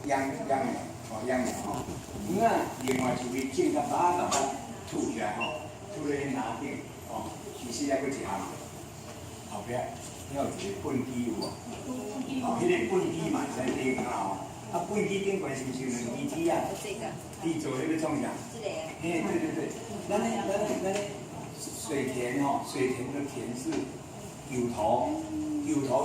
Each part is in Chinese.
养吼。啊，另外就是种甲把吐起来吼，吐咧拿顶吼，其实还佫一项，后壁还有一个粪机有无？哦，迄个粪机嘛，在地干吼。啊，粪机顶悬是毋是有两支梯啊？你做迄个创啥？嘿，对，咱水田吼，水田的田是有头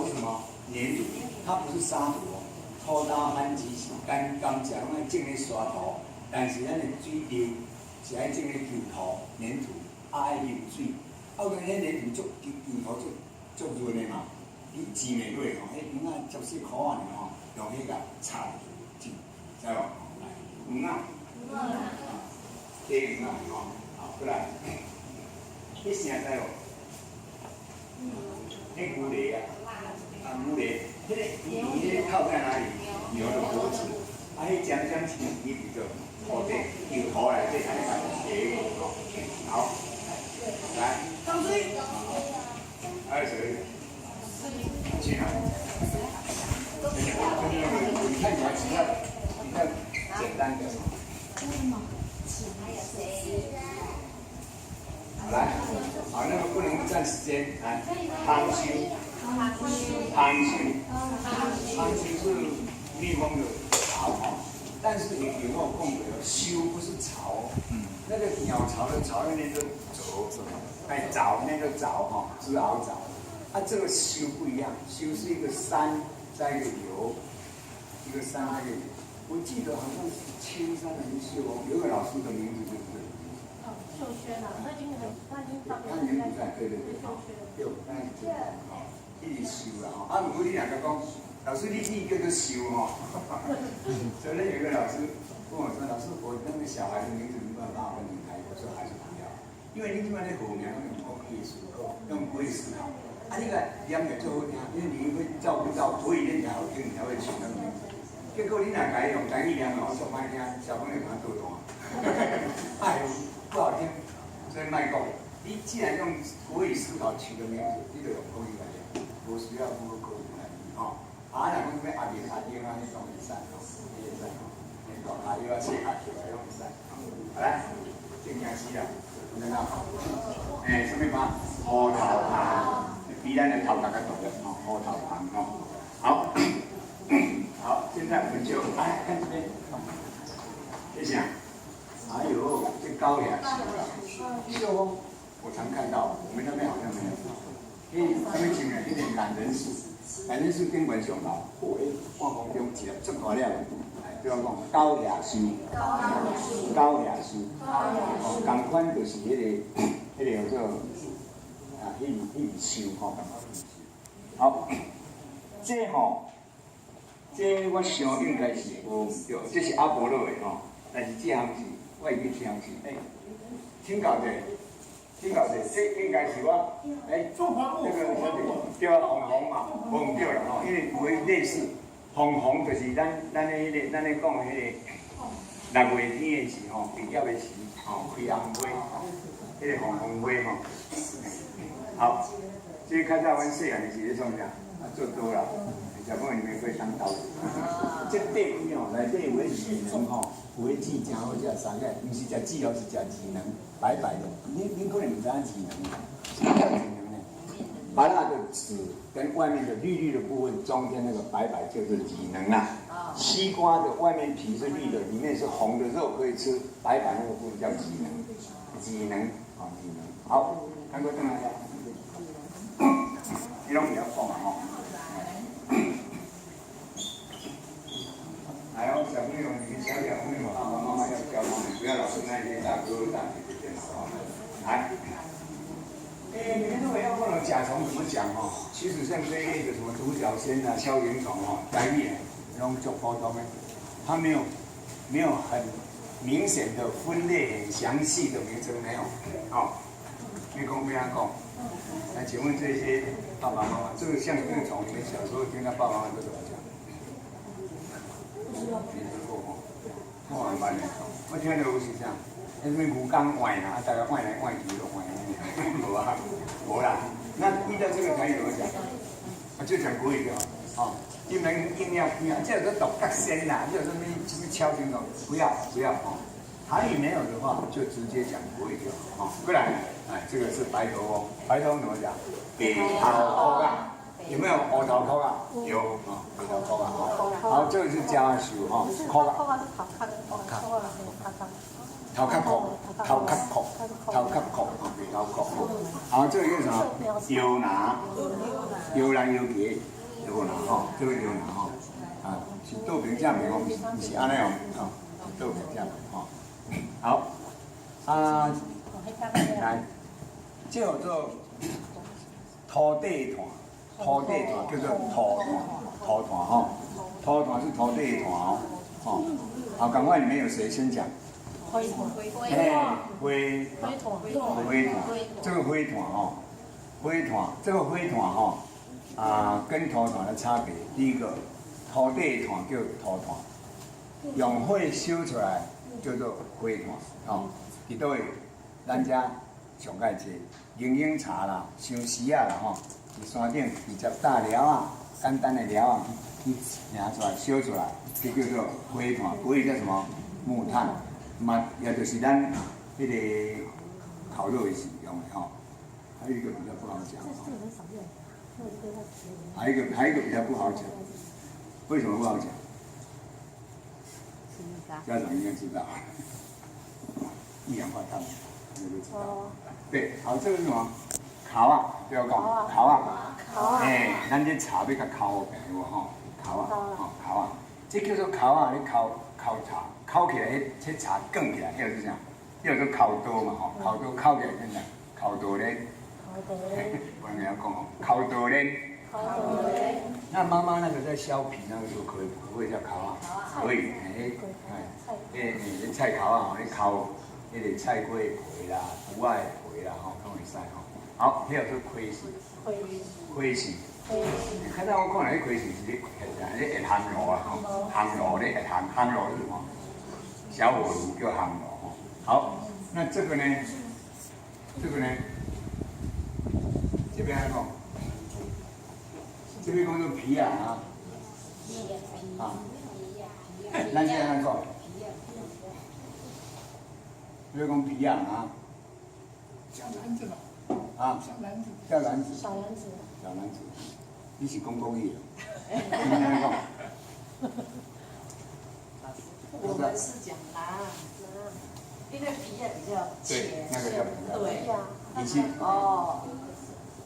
是什么？粘土，它不是沙土哦。土打番薯是甘蔗，拢爱种咧沙土，但是咱的水流是爱种咧油土、粘土，爱流水。啊，有迄粘土油土足润的嘛，你挤袂落吼，迄鱼仔足细可爱吼，用迄个插进，知无？来，鱼仔，鸡鱼仔吼，好，过来，迄啥知无？迄牛犁啊，牛犁，迄个伊靠在哪里？牛的脖子，啊，迄将前伊比较土地油土来这才来给好，来，放水，还有谁？去哪？你看起来比较简单的。来，好，那个不能占时间，来，汤修是蜜蜂的巢哈，但是有没有空格？修不是巢，那个鸟巢的巢那边就走，哎，藻那个藻哈，是熬藻，啊，这个修不一样，修是一个山加一个油，一个山加一个油，我记得好像是青山的修哦，有个老师的名字对不对？秀轩啊，他已经到他已经不在，对，有，那是真的哈，一直修了哈。啊，如果你两个讲，老师你叫做修哈。昨天有一个老师跟我说，老师我那个小孩的名字没办法跟你开，我说还是不要，因为你这边的虎娘用公益思考，用国语思考，啊，你个念的最好听，因为你会照顾到国语念起来好听，你才会取那个名字。结果你若改用台语念哦，我说歹听，小朋友蛮多懂啊。哎呦。不好听，所以卖讲。你既然用国语思考取个名字，你就用国语来用，不需要通过国语来哦。啊，若讲咩阿明啊那种会使哦，会使哦。你讲阿又要写阿条来拢会使。好来，正经事啦，有哪好？什么嘛？乌头旁，比咱的头大概懂了哦，乌头旁哦。好，好，现在我们就来看这边，谢谢。还有这高粱秀峰，我常看到，我们那边好像没有。他们请了一点懒人树，懒人树根本上老，看风中一粒足大粒的，比方讲高粱树，哦，同款就是迄个叫做迄树吼。好，这吼，这我想应该是无对，这是阿波罗的吼，但是这项是。我已经听是，请教者，这应该是我，那个对啊，红嘛，红对啦吼，因为有类似红就是咱咧讲的迄个6月天的时吼，毕业的时吼，开红花，迄个红花吼。好，这较早阮细汉的时咧创啥？做多啦，小朋友你们会当导游。这地区吼，内底有个技能吼。有诶籽真好食，三个，毋是食籽哦，是食苕能，白白的。你可能唔知影苕能，什么叫苕能呢？把那个籽跟外面的绿绿的部分，中间那个白白就是苕能啦。西瓜的外面皮是绿的，里面是红的肉可以吃，白白那个部分叫苕能。苕能，啊，苕能。好，看过这么下，你拢比较讲嘛吼。还有小朋友，你们小朋友，爸爸妈妈要教他们，不要老是那些大哥大姐姐这样子哦。来，每天都要问了甲虫怎么讲哦？其实像这一类的什么独角仙啊、锹形虫哦、白眼，那种做包装的，它没有很明显的分类、很详细的名称没有。好，没空非常空。那请问这些爸爸妈妈，这个像这个虫，你们小时候听到爸爸妈妈都怎么讲？我慢慢的，我听到有是啥？那什么牛缸换啦，大家换来换去就换，无啊，无啦。那遇到这个台语怎么讲？就讲国语就好。哦，你们硬要拼啊，这有个懂角先啦，这有什么就是敲清楚，不要哦。台语没有的话，就直接讲国语就好。过来，哎，这个是白头翁，白头翁怎么讲？北头壳啊，有没有乌头壳啊？有啊，北头壳啊。好，这个是加手哈，壳啊。头壳壳，头壳壳，头壳壳，北头壳。好，这个叫什么？摇拿，摇来摇去，摇拿哈，这个摇拿哈，啊，是倒平正平哦，不是安尼哦，啊，倒平正平哈。好，来，这叫做土地团，土地团叫做土团哈，土团是土地团哦，哦，好，赶快里面有谁先讲？灰团，灰团，这个灰团哦，灰团这个灰团哈，跟土团的差别，第一个土地团叫土团，用火烧出来。叫做灰团，哦，伫倒位，咱遮上界济营养茶啦、香丝啊啦，吼，伫山顶直接打料啊，简单的料啊，去拿出来烧出来，这叫做灰团，国语叫什么？木炭，嘛，也就是咱迄个烤肉也是用的吼。还有一个比较不好讲，还有一个比较不好讲，为什么不好讲？家长应该知道，一氧化碳，那就知道。对，好，这个是什么？烤啊，不要讲，烤啊，哎，咱这茶要甲烤平有无吼？烤啊，吼烤啊，这叫做烤啊，你烤茶，烤起来迄茶卷起来，迄个是啥？迄个做烤刀嘛吼，烤刀烤起来变啥？烤刀咧，我们要讲哦，烤刀咧。那妈妈那个在削皮那个时候可以不会叫烤啊？可以，菜烤啊，你烤那个菜瓜皮啦、胡仔皮啦，吼，拢会使吼。好，迄个做亏丝，亏丝。看到我看来，迄亏丝是咧下烘炉啊，吼，烘炉咧下烘炉是吼，小火炉叫烘炉吼。好，那这个呢？这个呢？这边来讲。这边讲做皮啊，咱现在安讲，这边讲皮啊，小篮子吧，小篮子，小篮子，你是讲国语的，你安讲？我们是讲篮，因为皮也比较对，那个叫皮啊，对，皮是哦。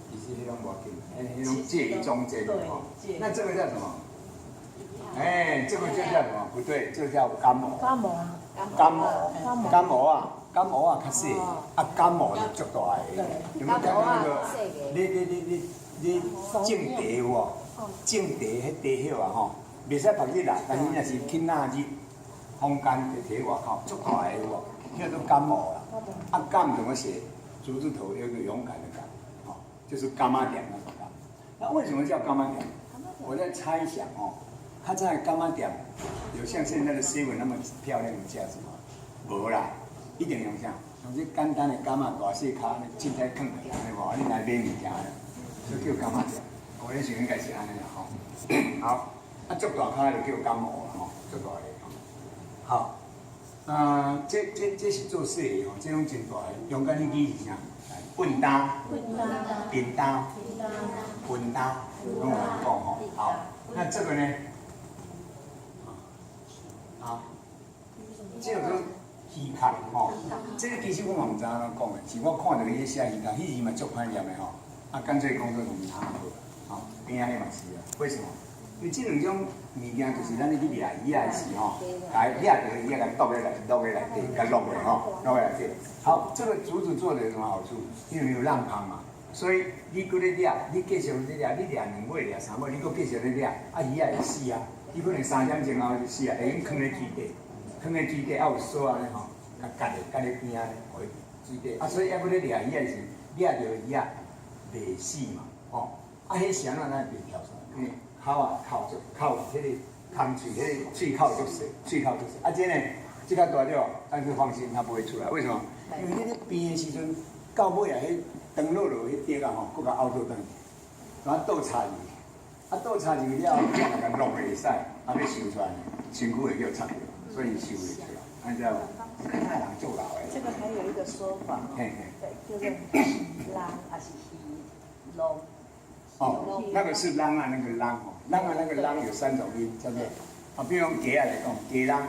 其实那种无紧，那种介于中间的哈。那这个叫什么？哎，这个就叫什么？不对，这个叫干毛。干毛啊，干毛啊，较细，干毛就足大个。有没有看到那个？你种茶有无？种茶迄茶叶啊吼，袂使晒日啦，但是若是起仔日，风干就摕外口，足大个有无？叫做干毛啦。干怎么写？竹字头有一个勇敢的敢。就是干妈店那种的，那为什么叫干妈店？我在猜想哦，它在干妈店有像现在的 7 那么漂亮的架子吗？无啦，一定用啥？用这简单的干妈大细卡，凊彩放起来，无你来买物件的，就叫干妈店。我咧想应该是安尼啦吼。好，足大卡就叫干毛啦吼，足大个。好，这是做细的吼，这种真大个，用干你记是啥？笨担、扁担、混担，拢有人讲吼。好，那这个呢？这个做鱼壳吼。这个其实我嘛唔知安怎讲的，是我看到伊写鱼壳，迄字嘛足歹念的吼。干脆讲做鱼汤好，边仔迄嘛是啊。为什么？因为这两种物件就是咱咧去掠鱼仔时吼，来掠着鱼仔，来倒来底，甲落来吼，落来底。好，这个竹子做的有什么好处？因为有浪芳嘛，所以你搁咧掠，你继续咧掠，你掠2尾、掠3尾，你搁继续咧掠，鱼仔会死啊！伊可能3点钟后就死啊，会用放咧水底，有锁安尼吼，夹咧边仔咧，互伊水底。所以还搁咧掠鱼仔时，掠着鱼仔袂死嘛，吼。迄时阵咱袂跳出来，因为口迄个空喙，迄个喙口足细，这呢，这较大条，但是放心，它不会出来。为什么？因为你咧变的时阵，到尾啊，迄长落落迄碟啊吼，搁甲凹倒转去，然后倒插去，啊，倒插入去了，那个落袂使，啊，要收出来，身躯会叫插着，所以收袂出来，安知无？看人做老的。这个还有一个说法，嘿嘿。对，就是狼还是鱼龙。哦，那个是啷啊，那个啷哦，啷啊那个啷有3种音，叫做啊，比如讲鸡啊来讲，鸡啷，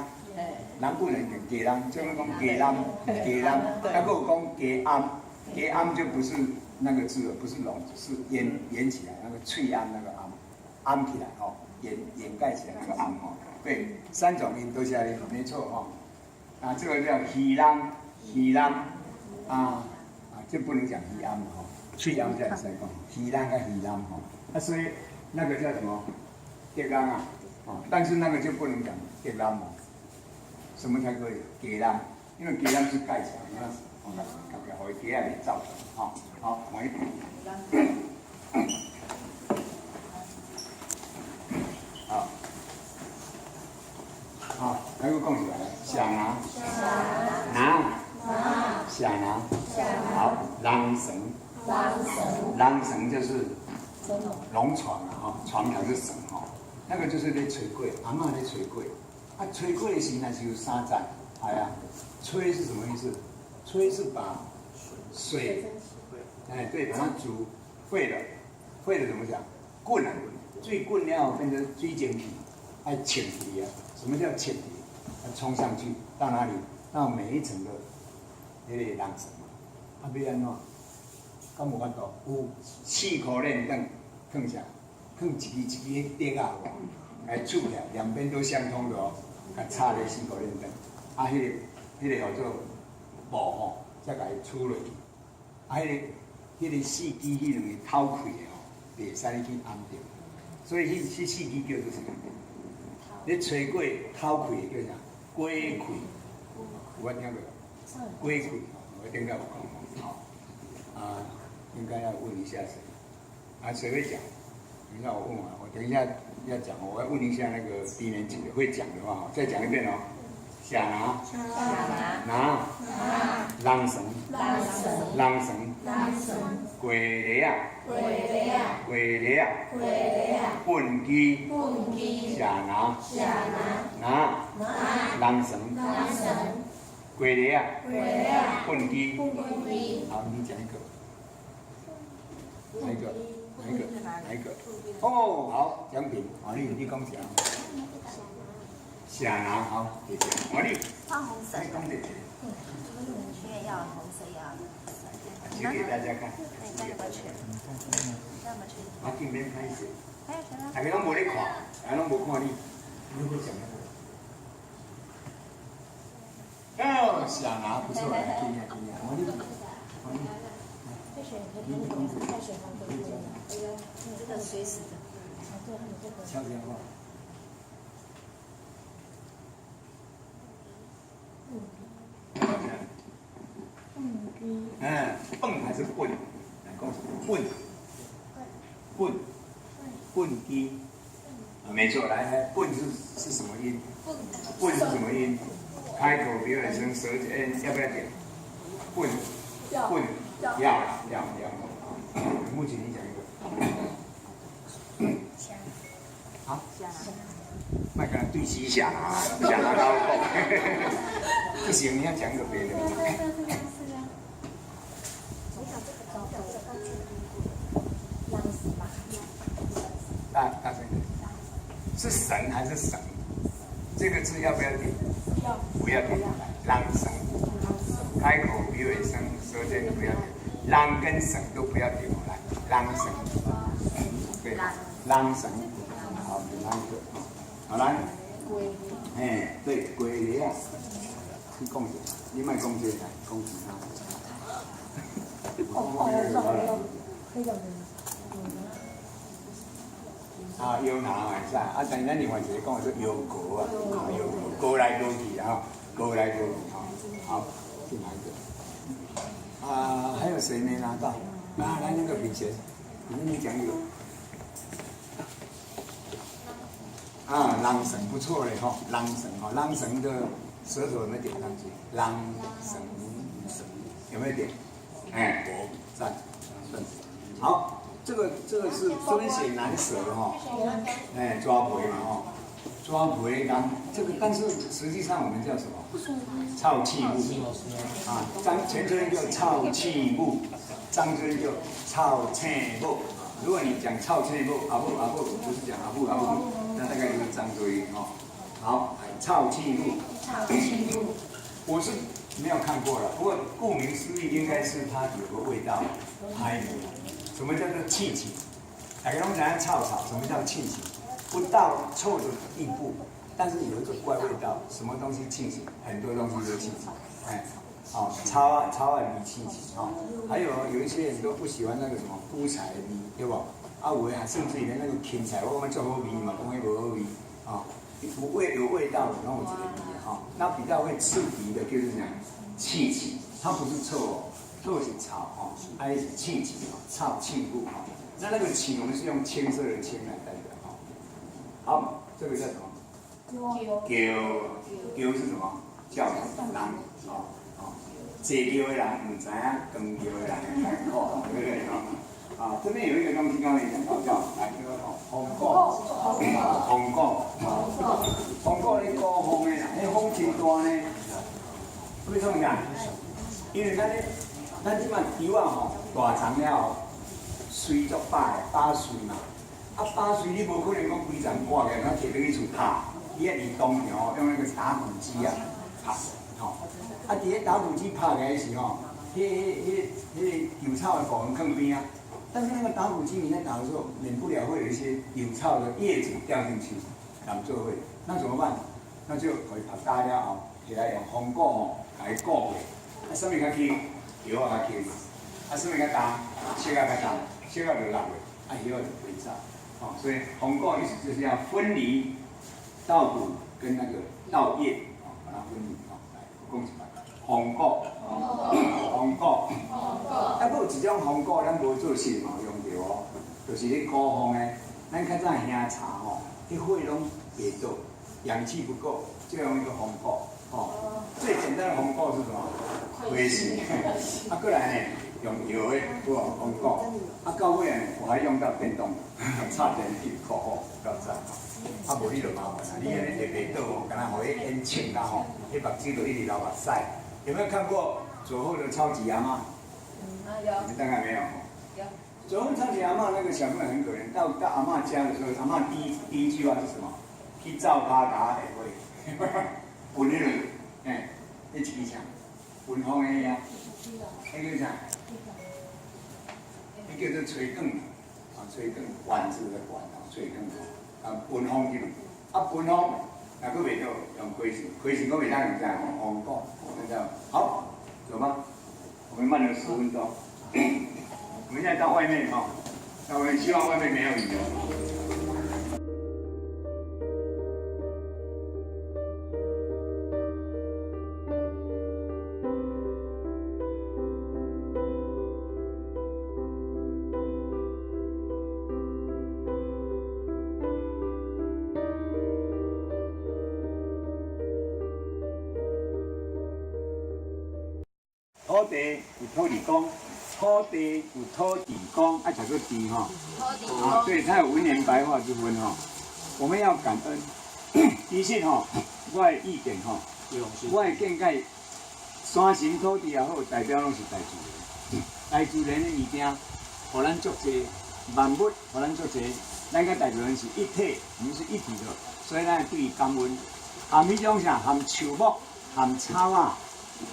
人不能讲鸡啷，就讲鸡啷，鸡啷，还有讲鸡啱，鸡啱就不是那个字了，不是龙，是掩起来那个翠啱那个啱，啱起来哦，掩盖起来那个啱哦，对，3种音都下来，没错哦，啊，这个叫鱼啷，鱼啷，就不能讲鱼啱哦。翠阳这样子讲，鱼浪跟鱼浪哈，那所以那个叫什么？鸡浪啊，但是那个就不能讲鸡浪哦。什么才可以？鸡浪，因为鸡浪是盖起来，你看，搞不好鸡也没造成，哈，好，往一边。好，好，那个讲起来了，想拿，想拿，好，浪绳。浪绳就是龙床啊，哈，床头是绳哈，那个就是咧吹粿，阿嬷咧吹粿，啊，吹粿的时那是有3站，哎呀，吹是什么意思？吹是把水，哎，对，把它煮沸了怎么讲？滚啊，水滚了变成水蒸气，爱潜皮啊，什么叫潜皮？冲上去到哪里？到每一层的那个浪绳嘛，啊，要安怎？敢无法度？有4颗链灯，放下，放一支钉啊，来触起来，两边都相通的哦。甲插咧4颗链灯，啊，迄个叫做布吼，才甲伊杵落去。啊，迄个4支迄两个偷开的吼，袂使你去按着。所以迄4支叫做什么？你吹粿偷开的叫啥？粿开，有听过？粿开，我顶下有讲吼。好，应该要问一下谁？谁会讲？等一下我问完，我等一下要讲，我要问一下那个低年级的会讲的话，再讲一遍哦。下拿，浪绳，粿犁，棍机，下拿，浪绳，粿犁，棍机。好，你讲一个。哪一个？哦，好，奖品，你讲啥？下拿好，谢谢。你放红绳，讲的。圈要红色要。举给大家看。对，这样有个圈。这样有个圈。镜面开始。还有什么？大家拢无咧看，拢无看你。你会讲那个。哦，下拿不错，今天。这个随时的。悄悄话。蹦还是棍？来告诉我，棍机。没错，来，棍是什么音？棍是什么音？开口比较声，舌尖要不要点？棍，要。目前你讲一个。好。麦跟他对齐一下啊，下拿高够。不行，你要讲个别的。大声点。是神还是绳？这个字要不要点？不要点。浪绳。开口鼻尾声，舌尖不要点。浪跟绳都不要点，来，浪绳。对，浪绳。好，给他一个。好来，对，粿犁啊，你讲者，你莫讲这个，讲其他。腰拿会使，但是咱另外一个讲做腰果啊，腰果，过来过去啊，好，是哪一个？还有谁没拿到？来那个笔钱，你讲一个。浪绳不错嘞哈，浪绳的舌头有没有点上去？浪绳有没有点？赞，好，这个是尊显难舍哈，哎，抓回嘛哈，抓回然这个，但是实际上我们叫什么？操气木啊，全称叫操气木，张尊叫操气木。如果你讲操气木，阿布不是讲阿布，那大概就是张尊哦。好，操气木。我是没有看过了，不过顾名思义，应该是它有个味道，嗨。什么叫做气气？大家拢知影臭草，什么叫气气？不到臭的地步，但是有一种怪味道。什么东西气气？很多东西都气气。哎，哦，草啊米气气哦。还有一些人都不喜欢那个什么菇菜的味，对不？啊，有的还甚至连那个芹菜，我们做好味嘛，讲迄无好味啊。有味道的，然后我这个味哈，那比较会刺鼻的，就是讲气气，它不是臭哦。臭是草哦，还是气气哦，臭气木哦。那个气我们是用青色的青来代表哦。好，这个叫什么？叫是什么？叫人哦哦。坐叫的人唔知影，光叫的人艰苦，对不对哦？啊，这边有一个东西刚才讲到叫来叫红果，红果你高风的啦，那风真大呢。为什么讲？因为咱即摆球啊吼，大长了后，水足把水嘛，啊把水你无可能讲规层挂起来，摕倒去厝拍，你要伫当场用那个打鼓机啊拍，吼，啊伫咧打鼓机拍起来时吼，迄有草的部分放边啊，但是那个打鼓机你在打的时候，免不了会有一些有草的叶子掉进去，làm做会，那怎么办？那就可以拍打了后，起来用风鼓吼，来鼓过，啊上面较轻。叶啊较轻嘛，啊什么较重，叶啊较重，叶啊就落去，啊叶啊就飞走，哦，所以红果意思就是要分离稻谷跟那个稻叶，哦，把它分离，哦，来，我讲一摆，红果，啊，佫有一种红果，咱无做事嘛用着哦，就是咧高风诶，咱较早兄茶吼，迄火拢袂倒，氧气不够，就用一个红果，哦，最简单的红果是什么？灰洗，啊，过来呢，用油的，有无红果，啊，到尾呢，我还用到电动，插电去烤好，够赞。啊，无你就麻烦啦，你安尼下袂倒哦，敢若互伊烟呛啦吼，迄目睭就一直流目屎。有没有看过左后的超级阿嬷？有。你们大概没有？有。左后超级阿嬷那个小朋友很可怜，到阿嬷家的时候，阿嬷第一句话是什么？去灶骹甲下尾，闻迄个，哎，迄支枪。文风的呀，迄叫啥？迄叫做吹梗，啊，吹梗，管子的管啊，吹梗，啊，文风去，啊，文风，若佫袂到用亏损，亏损佫袂当用啥红果，知道？好，走吧，我们慢了10分钟，我们现在到外面哈，到外面，希望外面没有雨哦。土地有土地公，土地有土地公，爱叫做地哈。啊，对，它有文言白话之分哈。我们要感恩。其实哈，我的意见哈，我的见解，山神土地也好，代表拢是大自然。大自然的物件，互咱足济万物，互咱足济，咱甲大自然是一体，我们是一体的，所以咱对伊感恩。含迄种啥，含树木，含草啊，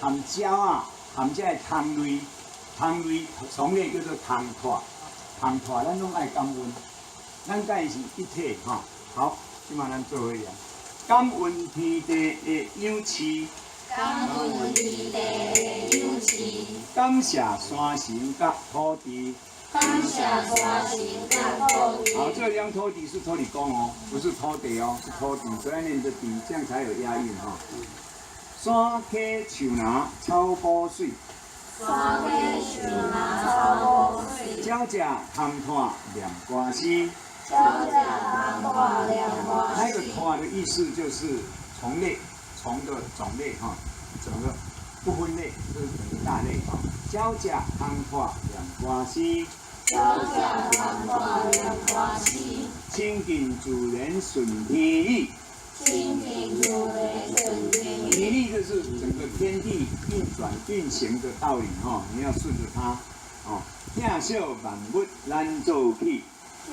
含鸟啊。含这个虫类虫类叫做虫拖，咱拢爱感恩，咱甲伊是一体哈。好，即马咱做伙了。感恩天地的有赐，感恩天地的有赐，感谢山神甲土地，感谢山神甲土地。好，这两土地是土地公哦，不是土地哦，是土地，所以念着地，这样才有押韵哈。山溪树林草补水，山溪树林草补水。鸟只通炭念歌诗，鸟只通炭念歌诗。那个炭的意思就是虫类，虫的种类哈，整个不分类，就是整个大类哈。鸟只通炭念歌诗，脚下繁华两花溪，清净自然顺天意。清净如雷顺天意。天意就是整个天地运转运行的道理哈、你要顺着它哦。天秀万物咱做起，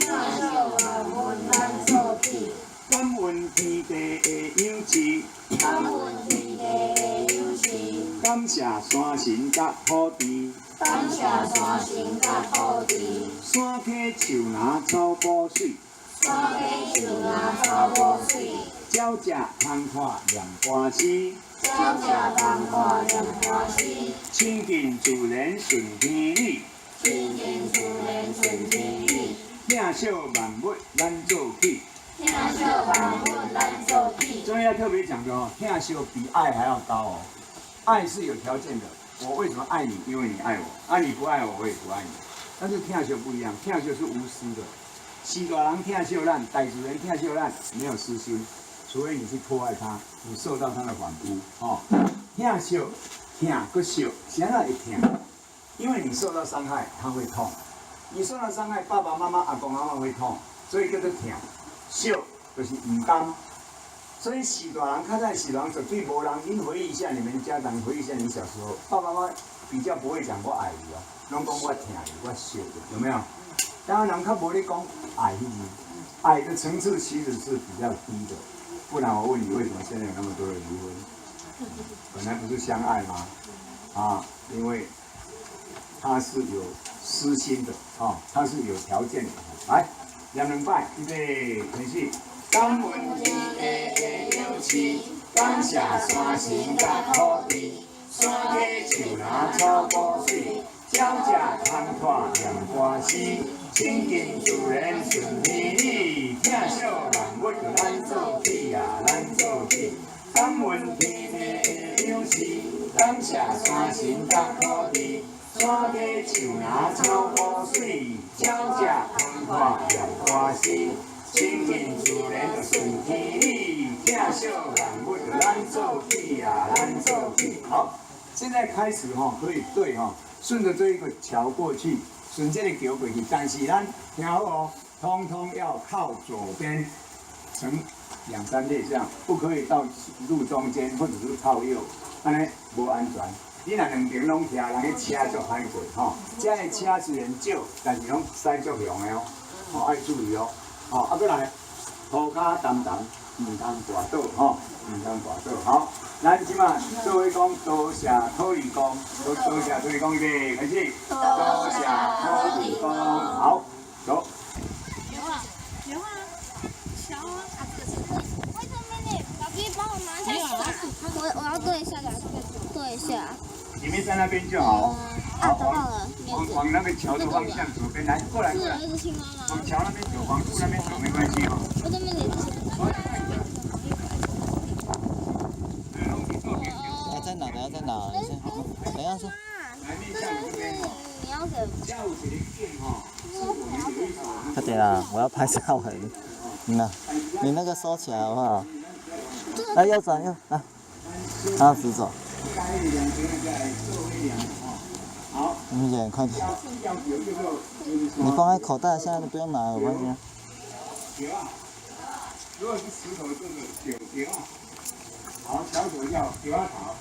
天秀万物咱做起，感恩天地的养志，感恩天地的有志，感谢山神甲土地，感谢山神甲土地，山溪树林草补水，山溪树林草补水，鸟食通看凉瓜丝，鸟食通看凉花溪，清净自然顺天意，清净自然顺天意，天秀万物咱做起。天秀万物咱做起。这边要特别讲的哦，天秀比爱还要高哦。爱是有条件的，我为什么爱你？因为你爱我，你不爱我，我也不爱你。但是天秀不一样，天秀是无私的。西大人天秀咱，大自然天秀咱，没有私心，除非你去破坏它，你受到它的反扑哦。天秀，疼个秀，谁那会疼？因为你受到伤害，它会痛。你受到伤害，爸爸妈妈、阿公阿嬷会痛，所以叫做疼。秀就是唔甘。所以喜大人，看在喜大人绝对无人。您回忆一下你们家长，回忆一下你小时候，爸爸妈妈比较不会讲我爱你哦，拢讲我疼你，我惜你，有没有？当然人较无咧讲爱你，爱的层次其实是比较低的。不然我问你，为什么现在有那么多人离婚？本来不是相爱吗？啊，因为他是有私心的啊，他是有条件的。来，两人拜，预备，开始。感恩天地的有志，感谢山神甲土地，山溪树林草补水，鸟食通看凉瓜丝，清净自然顺天意，疼惜万物咱做起呀，咱做起。感恩天地的有志，感谢山神甲土地，山溪树林草补水，鸟食通看凉瓜丝。清净自然的顺天意，疼惜万物咱做起呀，咱做起。好，现在开始哈，可以对哈，顺着这一个桥过去，顺这个桥过去，但是咱听好哦，通通要靠左边，成2、3列这样，不可以到路中间或者是靠右，安尼无安全。你若两边拢徛，人去车就歹过吼，这的车虽然少，但是拢驶足强的哦，哦爱注意哦。好，过来，涂骹澹澹，唔通跋倒吼，唔通跋倒。好，咱即马做伙讲多谢土地公，多谢土地公，预备开始。多谢土地公，好，走。有啊，小啊。为什么你老弟帮我拿一下？我要对一下的，对一下。你们在那边就好。啊，找到了。往那个桥的方向左边来，过来过来。是一只青蛙吗？往桥那边走，往树那边走没关系哦。我这边也是。在哪？等下在哪？等下说。来面向我这边哦。你要给。下午这个店哈，是我们有一种。快点啦！我要拍照了。你那个收起来好不好？来右转右来，他直走。好，你点快点。你放在口袋，现在都不用拿了，有关系啊。有啊，如果是石头这个有啊。好，小手叫有啊桃。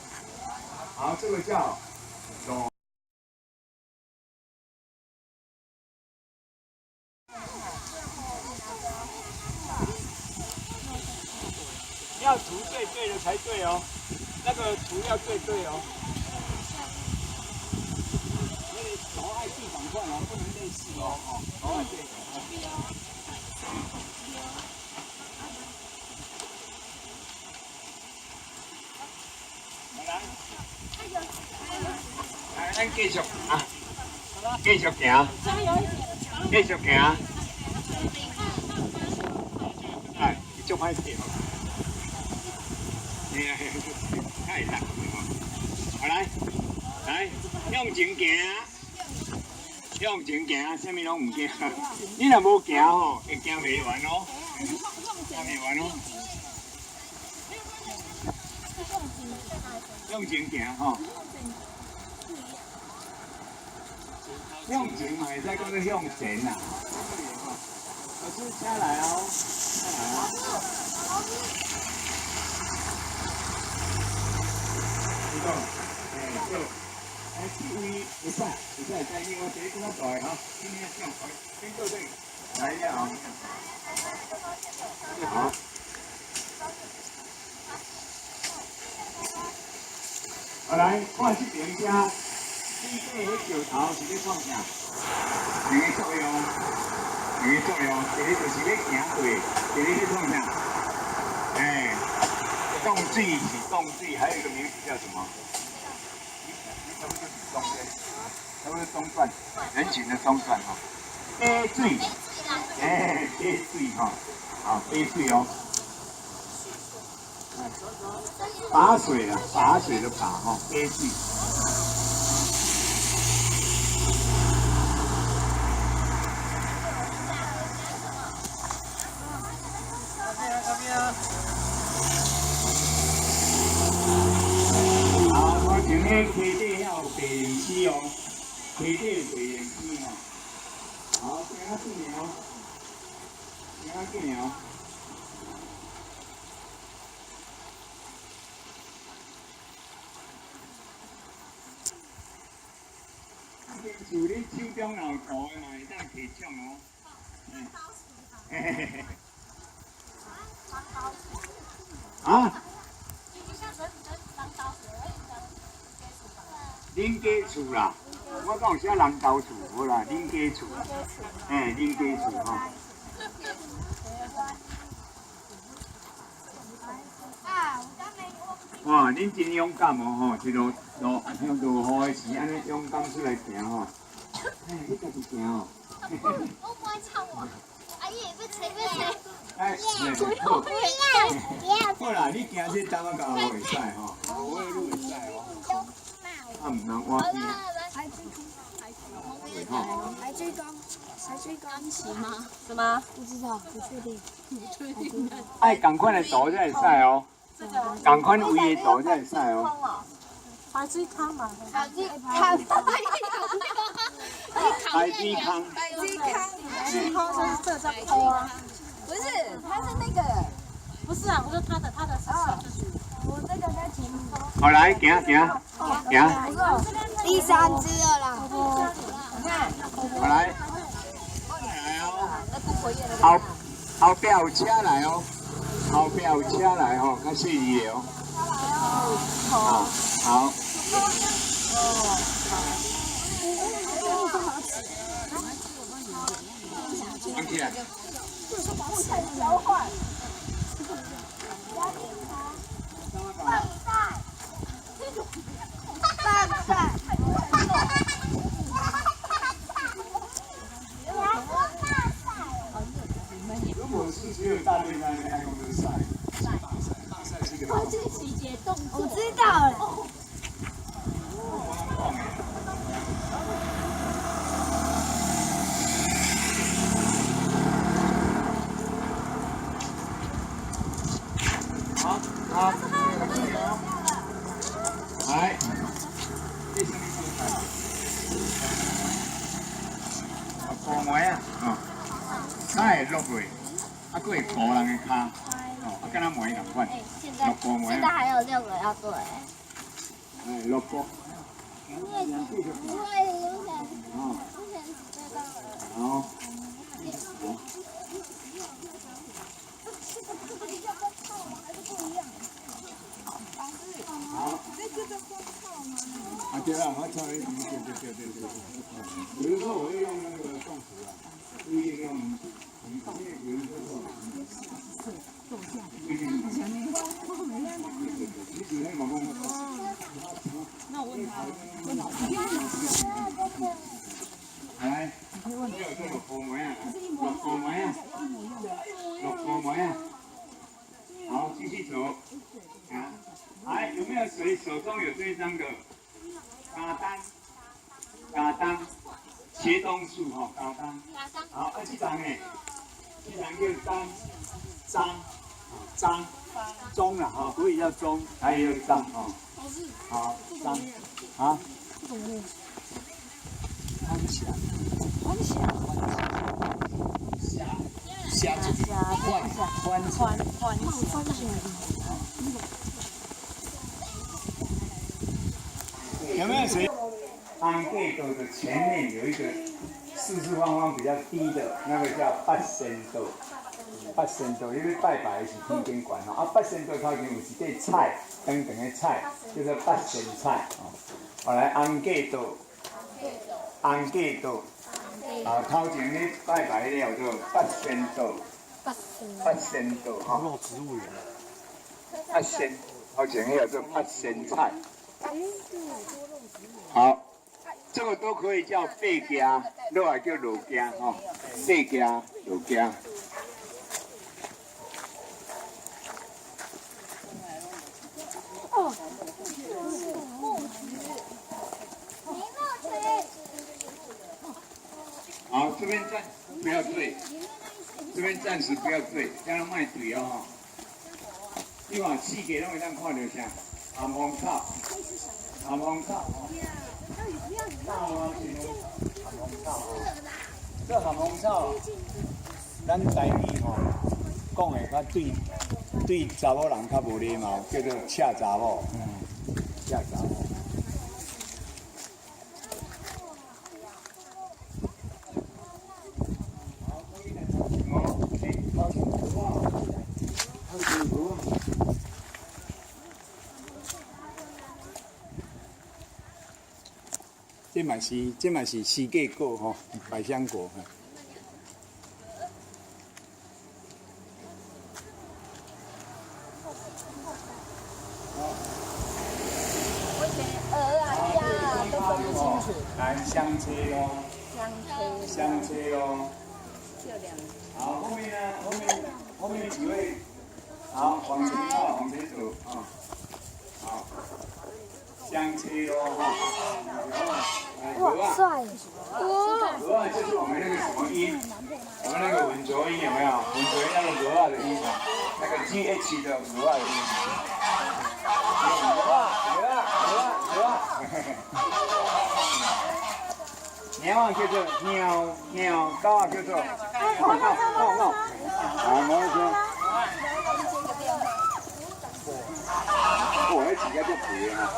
好，这个叫手。要涂对的才对哦，那个涂要对哦。那你头爱地板块哦，不能类似哦，头爱对。来，咱继续啊，继续行，继续行。哎，就歹势哦。太难了哦！来，向前行，向前行，啥物拢唔惊。你若无行吼，会行袂完哦，行袂完哦。向前行吼。向前嘛，会使讲做向前啦。老师车来哦，车来哦。你讲，对，这位不使，在另外这个大哈，今天向先坐对，来呀啊。好。好来，看这边车，第一个迄桥头是咧创啥？两个作用，一个就是咧行过，一个咧创啥？动距起动距，还有一个名字叫什么？差不多中段，人群的中段哈。杯水，杯水哈，好杯水哦。拔水了，拔水的拔哈，杯水。好，我前面溪底要有备用机哦，溪底有备用机哦。好，行啊，进来哦，行啊，进来哦。就你手中有图的嘛，会当提奖哦。啊？恁家厝啦，我讲有写人家厝，无啦，恁家厝，恁家厝吼。哇，恁真勇敢哦吼，一路落雨的时，安尼勇敢出来行吼。你家己行哦。我不会唱我。阿姨，别吹。好啦，你行这站啊，搞会使吼，我的路会使哦。啊，唔能换边。才追钢琴吗？什么？不知道，不确定。爱同款的图才会使哦，同款位的图才会使哦。海水汤嘛。海水汤。海水康。汤就是这张偷啊。不是，他是那个，不是啊，我说他的是小自己。我这个在前面。好来，行。第三只了啦。好来。后壁有车来哦，后壁有车来哦，较细腻的哦。好。放起来。交换。饭菜。如果是只有大队在那边爱用这个赛，大赛是一个。这个细节动作。我知道了。好，来，布梅啊，它会落落，啊，佫会磨人的骹，敢若梅同款，落布梅现在还有6个要对。落布。不会有点。好。啊对了，我操，对。有的时候我会用那个动词啊，不一定用，有的时候。那我问他。来，这个布梅啊，落布梅啊。好，继续走。来，有没有谁手中有这一张的？嘎当，斜东树哈，嘎当。好，这张呢？这张叫张，中了哈，所以叫中，还有张哈。好，张，啊。欢喜，虾子，欢喜。有没有谁？安贵斗的前面有一个四四方方比较低的那个叫八仙斗。八仙斗，因为拜拜是天边管吼，八仙斗头前有一块菜，长长的菜，叫做八仙菜哦。后来安贵斗，头前咧拜拜了叫做八仙斗，哈。植物园。八仙，头前那个叫八仙菜。好，这个都可以叫背家，另外叫路家吼，背家、路家。好，这边暂不要对，这边暂时不要对，让它卖对哦。你看四个拢会当看到啥？咸丰草，这咸丰草，咱台语吼讲的较对查某人较无礼貌，叫做恰查某，恰查某。这嘛是四季果吼，百香果。我以前鹅啊、鸭啊都分不清楚。来香车哦，香车哦。好，后面呢？后面几位？好，往前走啊。好，香车哦哈。哇，帅！鹅啊，就是我们那个什么音，我们那个稳浊音有没有？稳浊音那个鹅啊的音，那个 GH 的鹅啊的音。鹅啊。鸟啊叫做鸟，狗啊叫做闹。好，摩托车。我那几个就肥了哈。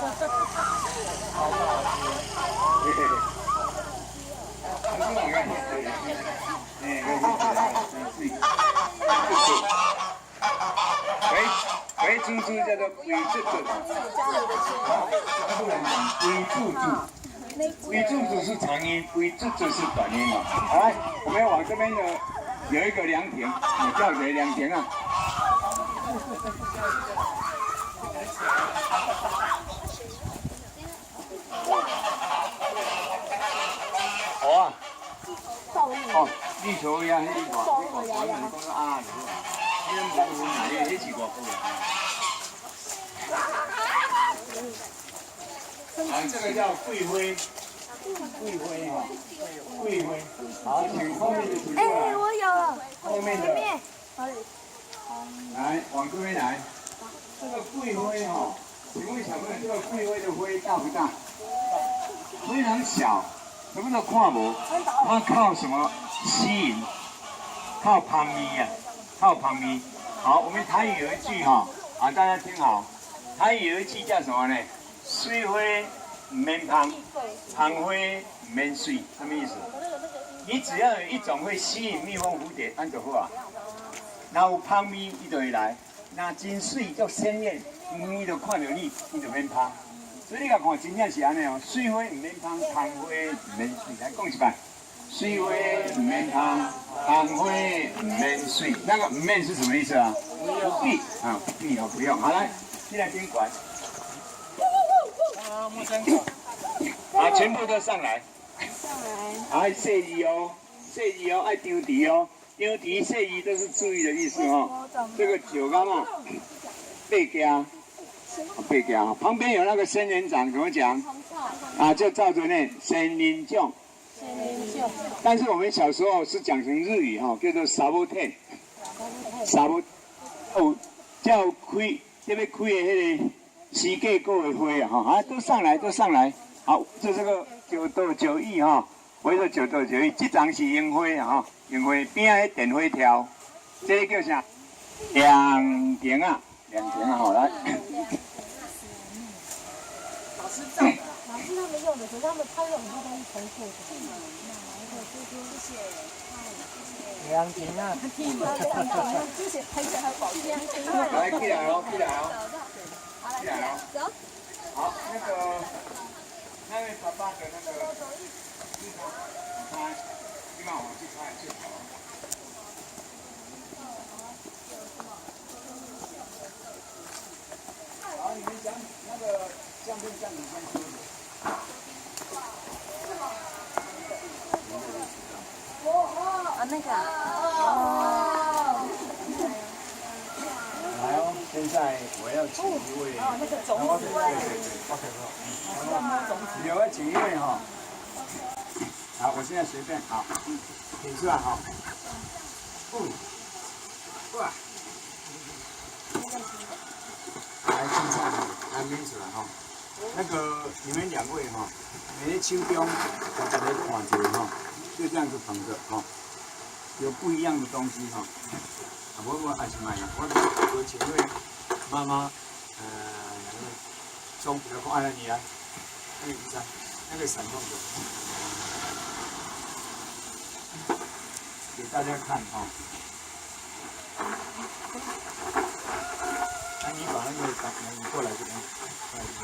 肥猪猪叫做肥猪猪，不能讲肥猪猪，肥猪猪是长音，肥猪猪是短音哦。好来，我们往这边的有一个凉亭，叫谁凉亭啊？哦，你坐呀，你外面讲啊，你无分啊，你是外国人。啊，这个叫桂花哈，桂花。好，请后面的请过来。我有了。后面的。来，往这边来。这个桂花哈，请问小朋友，这个桂花的花大不大？非常小。什么都看无，它靠什么吸引？靠香味啊，靠香味。好，我们台语有一句哈，大家听好，台语有一句叫什么呢？水花唔免香，香花唔免水，什么意思？你只要有一种会吸引蜜蜂、蝴蝶，安就好啊。然后香味伊就会来，那真水足鲜艳，伊就看到你就免香。所以你甲看，真正是安尼哦，水花唔免香，香花唔免水。来讲一摆，水花唔免香，香花唔免水。那个唔免是什么意思啊？不必啊，不必哦，不用。好来，进来宾馆。啊，全部都上来。啊，设计哦，爱张题哦，张题设计都是注意的意思哦。这个酒缸啊，背家。背家旁边有那个仙人掌，怎么讲？啊，就照着念仙人掌。但是我们小时候是讲成日语哈，叫做沙布天，沙布哦，叫开，这边开的那个四季果的花啊哈，都上来。好，这个9亿哈，围着石头就这张是樱花啊，樱花边仔电火条，这个叫啥？亮点啊，亮点啊，好来。老师照的。老师他们用的，可是他们拍了很多东西重复的。谢谢。两斤啊！谢谢，拍起来还保持两斤。来，起来哦，起来哦，起来哦。走。好，那位爸爸的那个地方，来，地方我去拍就好。好，你们讲那个相片像你先说的。那个。来哦，现在我要请一位。那个种子。我要请一位哈。好，我现在随便好，请出来哈。哇。来，现在还没出来哈。那个你们两位哈，你的手中我在那看着哈，就这样子捧着哈，有不一样的东西哈。我还是买呀，我请位妈妈，中午的话呢，你来，那个衣衫，那个闪动的，给大家看哈。那你把那个你过来这边，过来这边，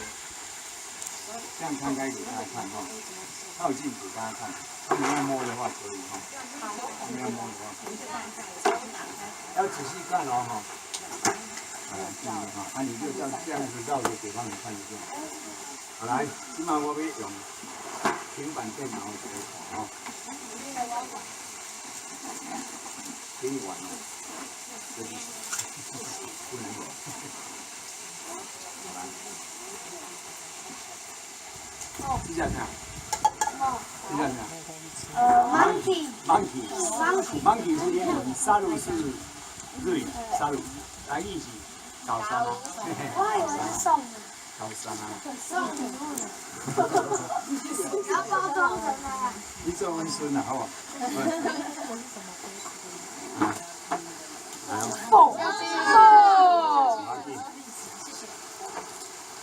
这样摊开给大家看哈，靠近给大家看。你要摸的话可以哈，你要摸的话，要仔细看哦哈。这样哈，啊你就这样子绕着给他们看一下。好来，今晚我要用平板电脑来看哦，可以玩哦，这里不能玩。好来，这叫啥？这叫啥？monkey 是英文，沙鲁是日语，沙鲁，来一起高山啊，我以为是送的。高山啊。然后包装成那样。你做温孙啊，好不好？来哦。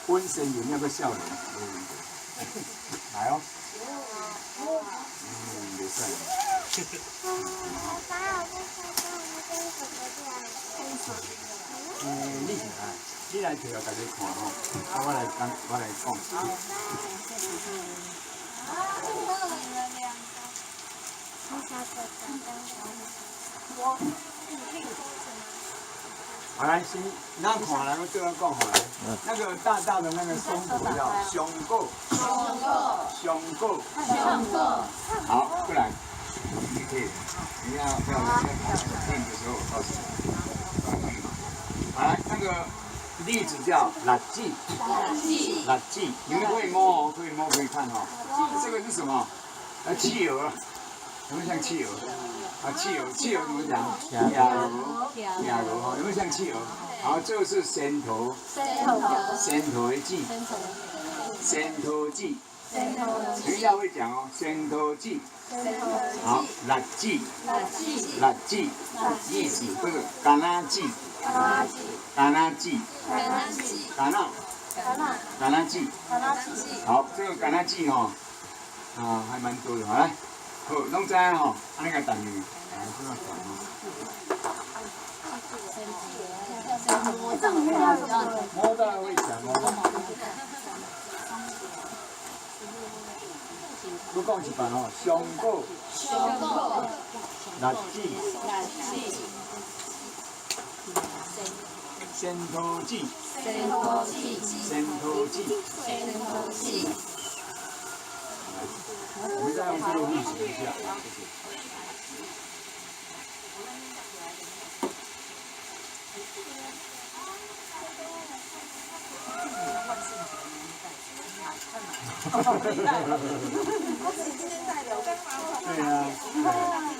温森有那个笑容，来哦。没事。你是哪？你来摕互大家看吼，我来讲。好来，先咱看来，我对我讲好来，那个大大的那个松果叫香果。好，过来，你可以，你要看的时候我告诉你。好来，那个栗子叫辣鸡，你们可以摸哦，可以看哦。这个是什么？汽油啊，有没有像汽油？啊，汽油怎么讲？亚油哈，有没有像汽油？好，这个是仙头剂，等一下会讲哦，仙头剂。好，辣剂，栗子，这个橄榄剂，好，这个橄榄剂哈，还蛮多的，好来，好，拢知啊吼，安尼个等于，这个管哦。摸到会讲哦。我讲一遍哦，香果，辣子，仙头剂，我们再用这个练习一下，谢谢。我自己今天带的，我刚买回来。对呀，自己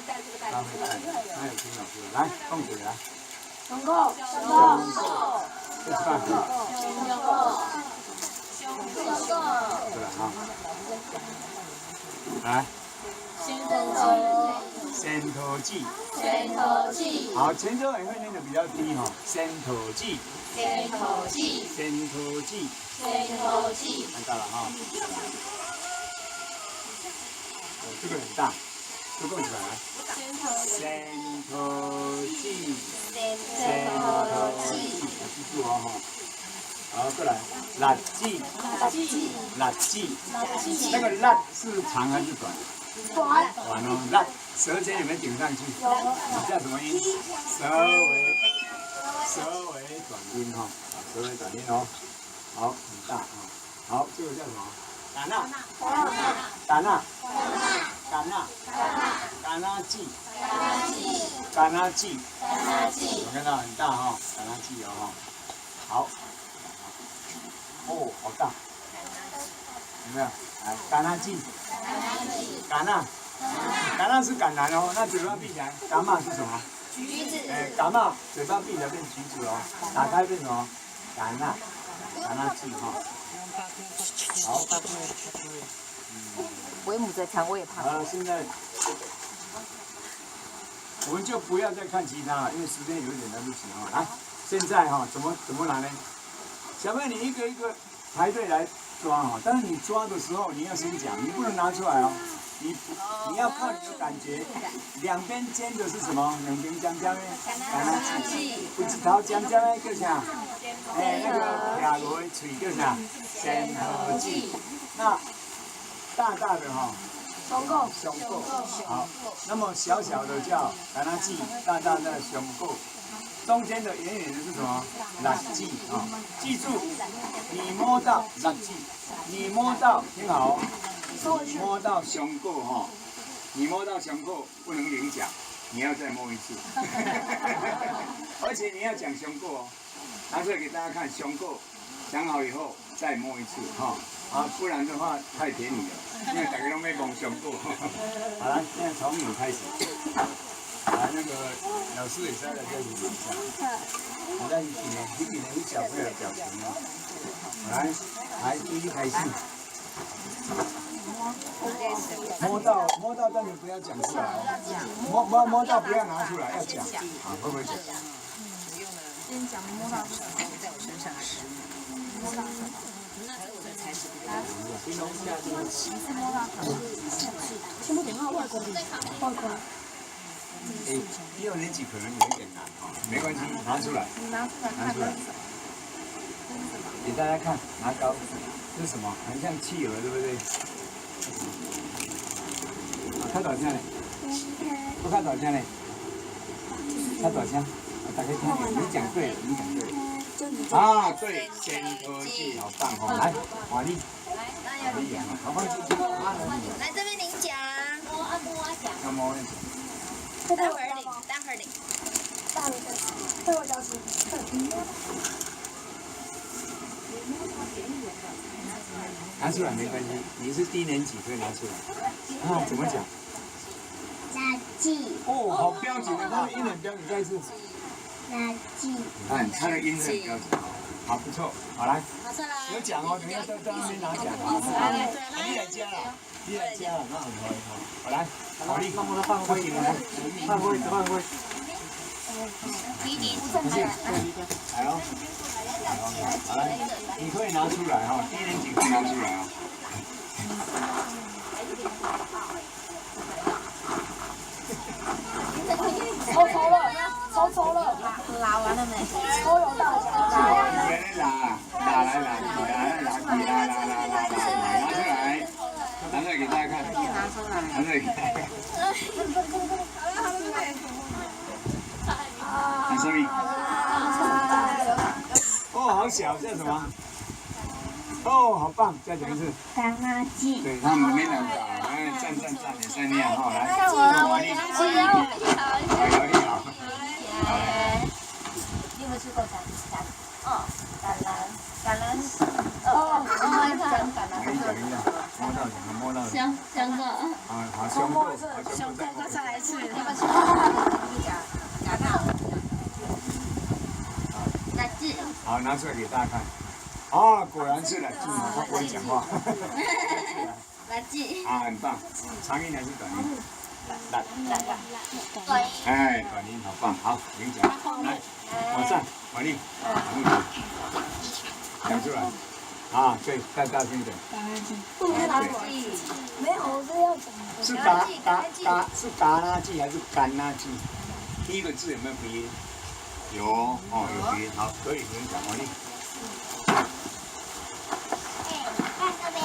带这个袋子。还有挺好吃的，来，放水来。香菇，吃饭。对了哈。来，仙头记。拳头记，好，前奏也会念的比较低哈。仙头记。拳头记，仙头记。拳头记，看到了哈。哦，这个很大，都够起来。仙头记。仙头记，要记住哦哈。好，过来，辣记。辣记。那个辣是长还是短？短哦，辣，舌尖有没有顶上去？有。你叫什么音？舌尾短音哈，舌尾短音哦。好，很大啊。好，这个叫什么？甘纳。甘纳记。甘纳记。我看到很大哈，甘纳记哦哈。好。哦，好大。有没有？来，甘纳记。橄榄是橄榄哦，那嘴巴闭起来，橄榄是什么？橘子。橄榄嘴巴闭起来变橘子哦，打开变什么？橄榄记哈。好。为母则强，我也怕。好了，现在我们就不要再看其他了，因为时间有一点来不及哈。来，现在哈怎么拿呢？小朋友，你一个一个排队来抓哈，但是你抓的时候你要先讲，你不能拿出来哦。你要靠你的感觉，两边尖的是什么？两边尖尖的，橄榄枝，不知道尖尖的叫啥？那个撇落的嘴叫啥？仙头记。那大大的哈，胸廓。好，那么小小的叫橄榄枝，大大的胸廓。中间的圆圆的是什么？辣记啊！记住，你摸到辣记，你摸到听好哦。你摸到胸廓哈，你摸到胸廓不能领奖，你要再摸一次，而且你要讲胸廓哦，拿出来给大家看胸廓，讲好以后再摸一次哈，不然的话太便宜了，因为大家都没摸胸廓。好了，现在从你开始，来那个老师也是要来这里一下，你在一起呢，你小朋友的表情哦，来，第一开始。摸到，但你不要讲出来哦。摸到不要拿出来，要讲。啊，会不会讲？先讲摸到什么，在我身上10秒。摸到什么？那我的才是比较。摸到什么？听不懂啊，外国。1、2年级可能有一点难啊，没关系，拿出来。你拿出来。给大家看，拿高，这是什么？很像企鹅，对不对？看多少钱嘞？不看多少钱嘞？看多少钱？大家听听，你讲对了，啊，对，仙头记，好棒哦！来，华丽，好放进去，来这边领奖。摸奖。要摸一下。待会儿领。对我教书。拿出来没关系，你是低年级可以拿出来。啊，怎么讲？垃圾。哦，好标准的，他的音很标准，再一次。垃圾。看，他的音很标准，好，不错，好来。有奖哦，等一下到那边拿奖。你来加了，那很好。好来，好力，放回，来哦。好来，你可以拿出来哈，低年级可以拿出来啊。抽了，拉完了没？抽有大奖。拿出来给大家看。拿出来给大家看。看什么？哦，好小，叫什么？哦，好棒！再讲一次。橄榄记。对，他们没两个，赞，也在那样哈，来。看我力好。你有没有吃过橄榄？摸到。香过。好，胸部，再来一次。垃圾。好，拿出来给大家看。啊，果然是垃圾，他不会讲话。垃圾。啊，很棒。长音还是短音？短音。哎，短音好棒，好，领奖，来，往上，往力，讲出来。啊，对，再大声一点。没有，我是要讲的。是达拉剂还是干拉剂？第一个字有没有鼻音？有哦，有鼻音，好，可以领奖，往力。看这边。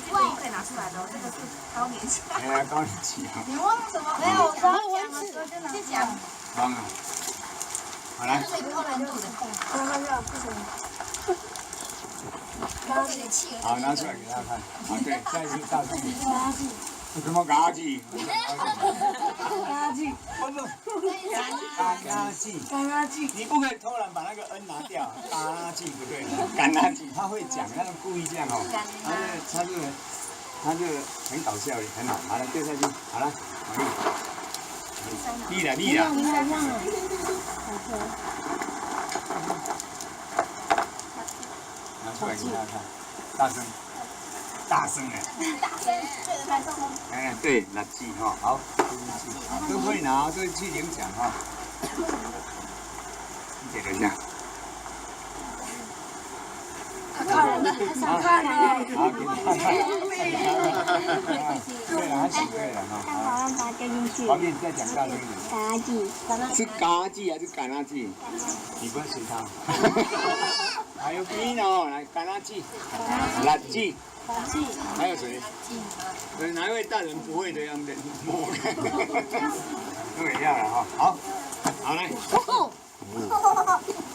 这个可以拿出来的，这个是高年级。哎呀，高年级啊。你忘了什么？没有，我刚讲的时候就拿去讲。忘了。好来。最高难度的。刚刚要不行。好，拿出来给大家看。好，对，再一次大声点。什么嘎叽？垃圾，干垃圾。你不可以偷懒把那个 n 拿掉，嘎垃圾不对，干垃圾。他会讲，他是故意这样哦。他是很搞笑的，很好。好了，对下去，好了，立了。拿出来给大家看，大声的。哎，对，垃圾哈，好，都可以拿，都去领奖哈。你给一下。想看啊！好，给你看看。对了，还行，对了哈。马上把它丢进去。旁边再讲大声一点。垃圾，是嘎叽还是干垃圾？你不要随他。还有冰哦，来干垃圾，垃圾。还有谁？哪一位大人不会的要摸看？都一样了哈。好，好来。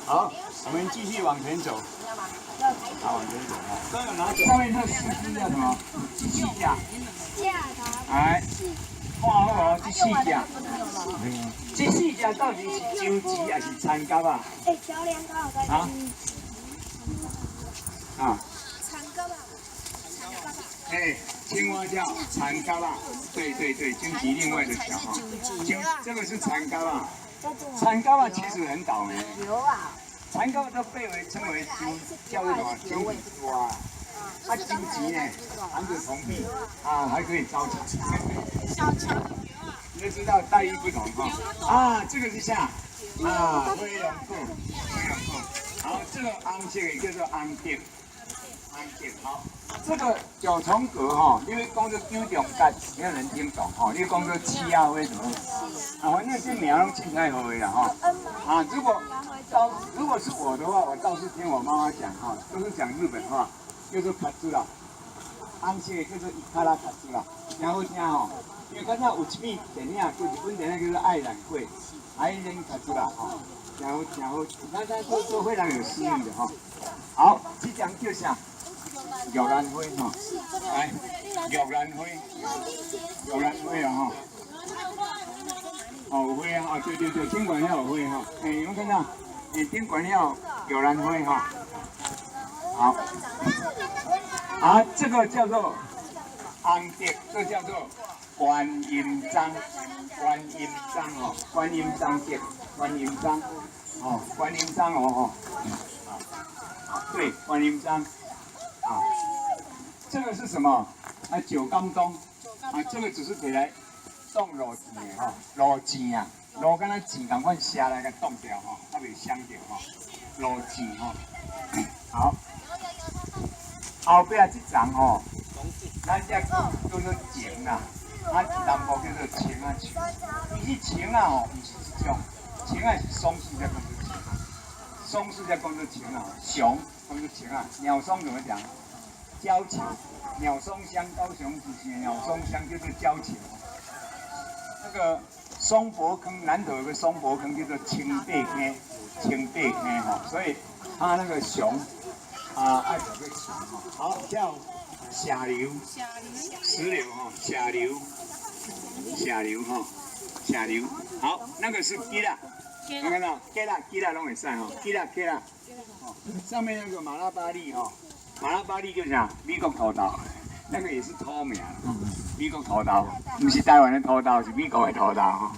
好，我们继续往前走。好，往前走哈。刚有拿上面那四支叫什么？机器架。哎，看好哦，机器架。机器架到底是周机还是参夹啊？小两刚好在。哎，青蛙叫蚕蛟啊，对，荆棘另外的小哈，这个是蚕蛟啊，蚕蛟啊其实很倒霉，蚕蛟都被称为叫做什么九尾蛙啊，它荆棘呢含着铜币啊，还可以招财，你就知道待遇不同哈。啊，这个是啥？啊，飞龙裤，好，这个红色的叫做红蝶。好，这个九重阁哈，因为讲做九重阁，没有人听懂哈。你讲做七亚为什么？啊，反正这名拢记太好的啦哈。啊，如果是我的话，我倒是听我妈妈讲哈，都是讲日本话，叫做卡兹啦，红色叫做伊卡拉卡兹啦，真好听吼。因为刚才有一部电影，就日本电影叫做《爱染会》，爱染卡兹啦哈，真好，咱做非常有诗意的哈。好，这张叫啥？玉兰花哈，来，玉兰花啊哈，哦有花啊，对，顶管了有花哈，我看到，顶管了玉兰花哈，好，啊，这个叫做红蝶，这叫做观音章哦，观音章蝶，观音章哦哈，对，观音章。啊，这个是什么？啊，九甘冬啊，这个只是给来冻肉钱的哈，肉钱啊，肉跟咱钱同款下来给冻掉哈，它袂香掉哈，肉钱哈。好，后壁这张吼，咱这叫做情啦，啊，南部叫做情啊树，伊是情啊吼，不是这种，情啊是松树才讲做情啊，松树才讲做情啊，熊讲做情啊，鸟松怎么讲？交情，鸟松乡，高雄是鸟松乡，叫做交情。那个松柏坑南头有个松柏坑，叫做青背坑哈，所以它那个熊啊爱找个情哈。好，叫下流，石榴哈，下流哈，下流。好，那个是鸡啦，有看到？鸡啦拢会晒哈，鸡啦。上面那个马拉巴栗哈。马拉巴栗叫啥？美国土豆，那个也是土名。美国土豆，不是台湾的土豆，是美国的土豆哈。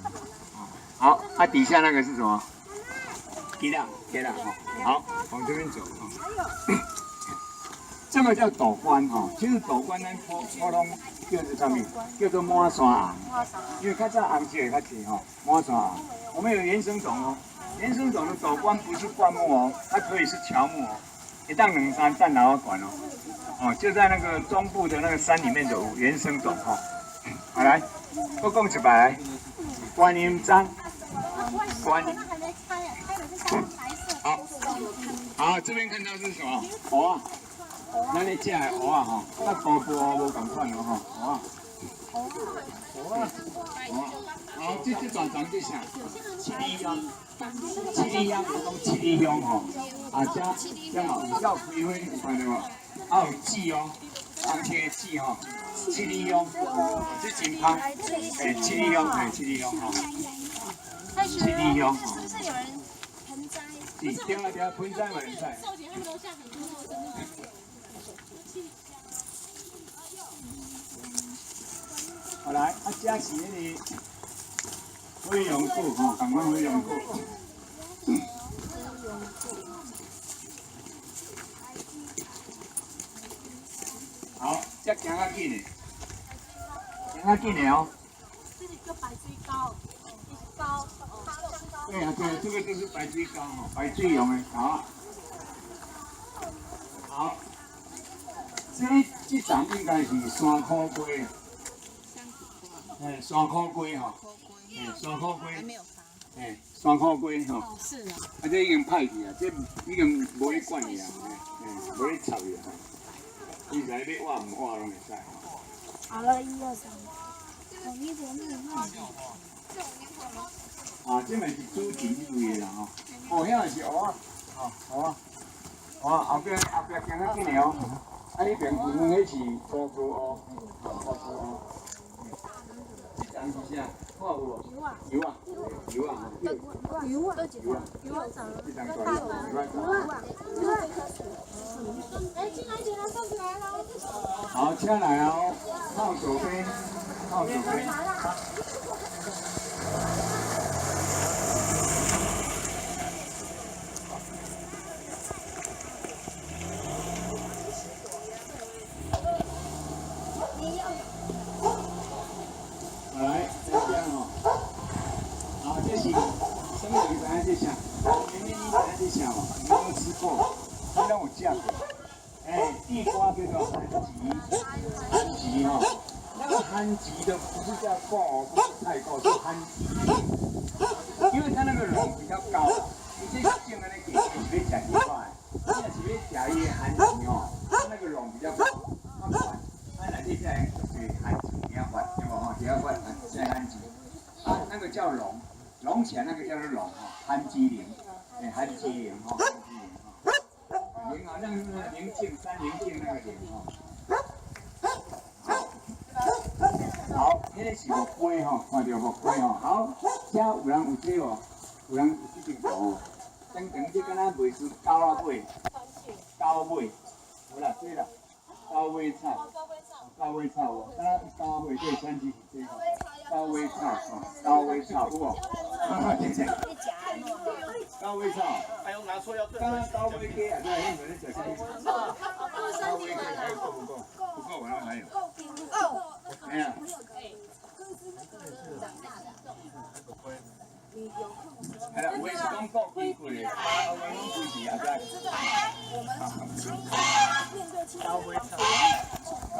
好，它底下那个是什么？鸡啦哈。好，往这边走哈。这个叫斗冠哈，其实斗冠咱普通叫做什么？叫做满山红，因为较早红色较济哈，满山红。我们有原生种哦，原生种的斗冠不是灌木哦，它可以是乔木哦，一旦冷山站老管哦，哦就在那个中部的那个山里面有原生种哈。好来，我讲一摆来，观音章，观音。好，好，这边看到是什么？蚵啊。咱咧食的蚵仔吼，甲ปู無共款咯吼，蚵仔，好，这大丛这啥？七里香，七里香有讲七里香吼，啊遮吼有叫开花，有看到无？啊有籽哦，红色的籽吼，七里香，这真香，诶，七里香，诶，七里香吼，七里香吼。是不是有人盆栽？对，对啊对啊，盆栽嘛盆栽。好来，啊，这是那个灰龙骨吼，赶快灰龙骨。好，这行较紧的，行较紧的哦。这里叫白水膏，膏。对啊对啊，这个就是白水膏吼，白水用的膏。好，这丛应该是山苦龟。哎，山苦龟吼，哎，山苦龟，哎，山苦龟吼，是啊。啊，这已经歹去啊，这已经无咧管伊啊，哎，无咧插伊啊，伊来要挖唔挖拢会使。好了，1、2、3，同一点点慢。啊，这嘛是主题类的啦吼，哦，遐是蚵仔，哦，蚵仔，后壁行较紧的哦，啊，迄边迄是土龟蚵，土龟蚵。这是啥？看有无？油啊！油啊！油啊！这张大油啊！哎，进来，上起来了。好，请来哦，靠左边，靠左边。来，这边哦，啊，这是什么鱼？咱这啥？明明你咱这啥嘛？你有没有吃过？你让我讲。哎，地瓜叫做憨吉，憨吉哈，那个憨吉的不是叫够哦，不是太够，是憨吉，因为它那个卵比较高，你这种的那个是要吃几块，你若是要吃伊的憨吉哦，它那个卵比较高，它宽，它来这下就是憨吉比较宽，对不吼？比较宽，是憨吉，啊，那个叫龙，龙起来那个叫做龙哈，憨吉灵，哎，憨吉灵哈，憨吉灵哈。灵好像是灵境山灵境那个灵哦。好，迄个是木龟吼，看到木龟吼。好，遮有人有这哦，有人有这种图，等这敢若袂是狗仔尾，狗尾，好啦，对啦，狗尾草，狗尾草哦，敢若狗尾对产地是这个，狗尾草哦，狗尾草有无？谢谢。高尾草，还有拿错要对。刚刚高尾鸡啊，对，你们在讲什么？高尾鸡还有够不够？不够，然后还有。够。哎呀。哎呀，我也是讲够几贵的，我们拢贵些啊，在。高尾草。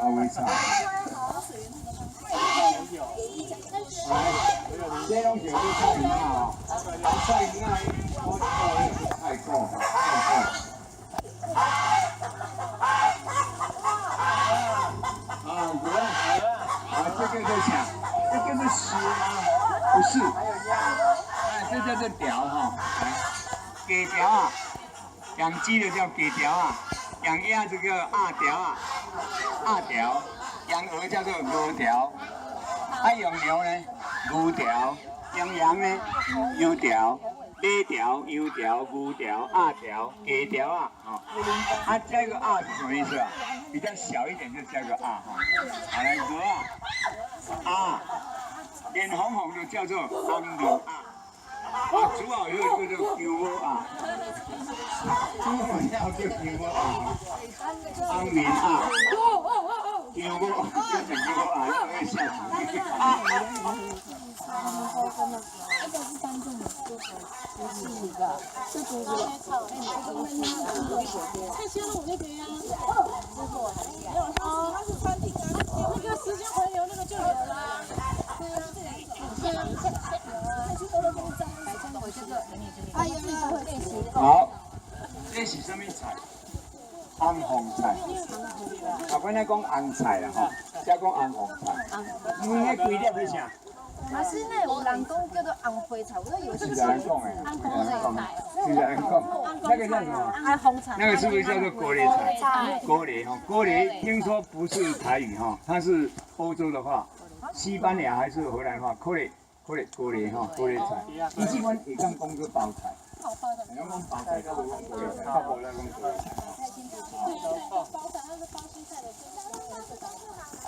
高尾草。这拢是要菜鱼啊，菜鱼啊，我太高，太高。啊，对啊，啊，这个叫啥？这个是蛇吗？不是，哎，这叫做条哈，鸡条啊，养鸡的叫鸡条啊，养鸭子叫鸭条啊，鸭条，养鹅叫做鹅条。啊，养牛呢，牛条；养羊呢，羊条；马条、羊条、牛条、鸭条、鸡条啊，哦，啊，加一个鸭是什么意思啊？比较小一点就加个鸭哈。好来，鹅啊，啊，脸红红的叫做红牛鸭，煮好以后叫做姜母鸭，煮好以后叫姜母鸭，安眠鸭，姜母鸭，叫姜母鸭，因为下去。蔡先生，我那边呀。没有，他是餐厅啊，那个时间回流那个就有了。好，这是什么菜？红红菜。啊，本来讲红菜啦吼，再讲红红菜。你迄规粒是啥？还是那有人讲叫做红花菜，我说有是人讲的，是人讲。那个叫什么？安红菜。那个是不是叫做锅类菜？锅类哈，锅类听说不是台语哈，它是欧洲的话，西班牙还是荷兰话，锅类哈，锅类菜。伊基本会讲讲做包菜。讲讲包菜，较无讲锅类菜，较无来讲锅类菜。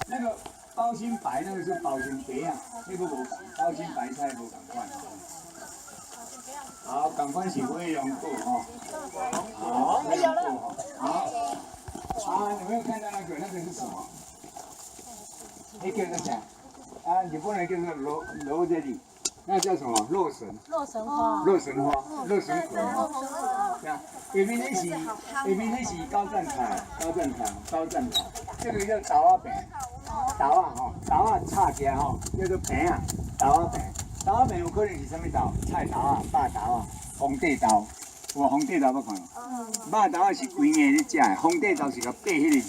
那个包心白，那个是包心白啊，那个无包心白菜无同款。好，赶快是威龙果哈。好，威龙果哈。好，有没有看到那个？那个是什么？那叫做啥？啊，日本人叫做罗这里，那叫什么？洛神。洛神花。洛神花，洛神果。这样，下面那是高赞菜，这个叫豆仔饼，豆仔炒起来吼，叫做饼啊，豆仔饼。豆仔饼有可能是什么豆？菜豆啊、肉豆啊、红地豆。有无红地豆捌看？肉豆啊是规硬咧食的，红地豆是甲掰迄个仁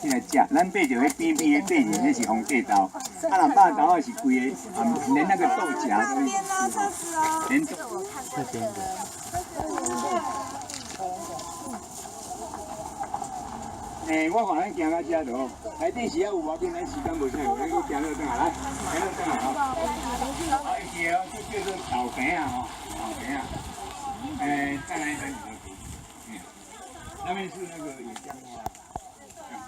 起来食。咱掰着迄边边的掰仁，那是红地豆。啊，若肉豆啊是规个，连那个豆荚都是，连豆。这边的。我看咱行到遮就好，内底是还有啊，今咱时间无啥，你搁行到转来，行到转来吼。啊，伊个这叫做豆饼啊吼，豆饼啊。再来一根你的图。那边是那个野姜花，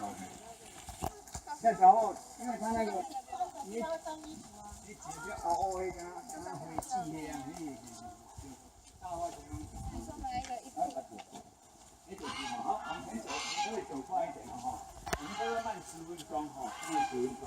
那时候因为它那个你直接凹凹的，跟它灰记那样，大花钱。好，往前走，你可以走快一点哈。我们大概慢10分钟哈，慢10分钟。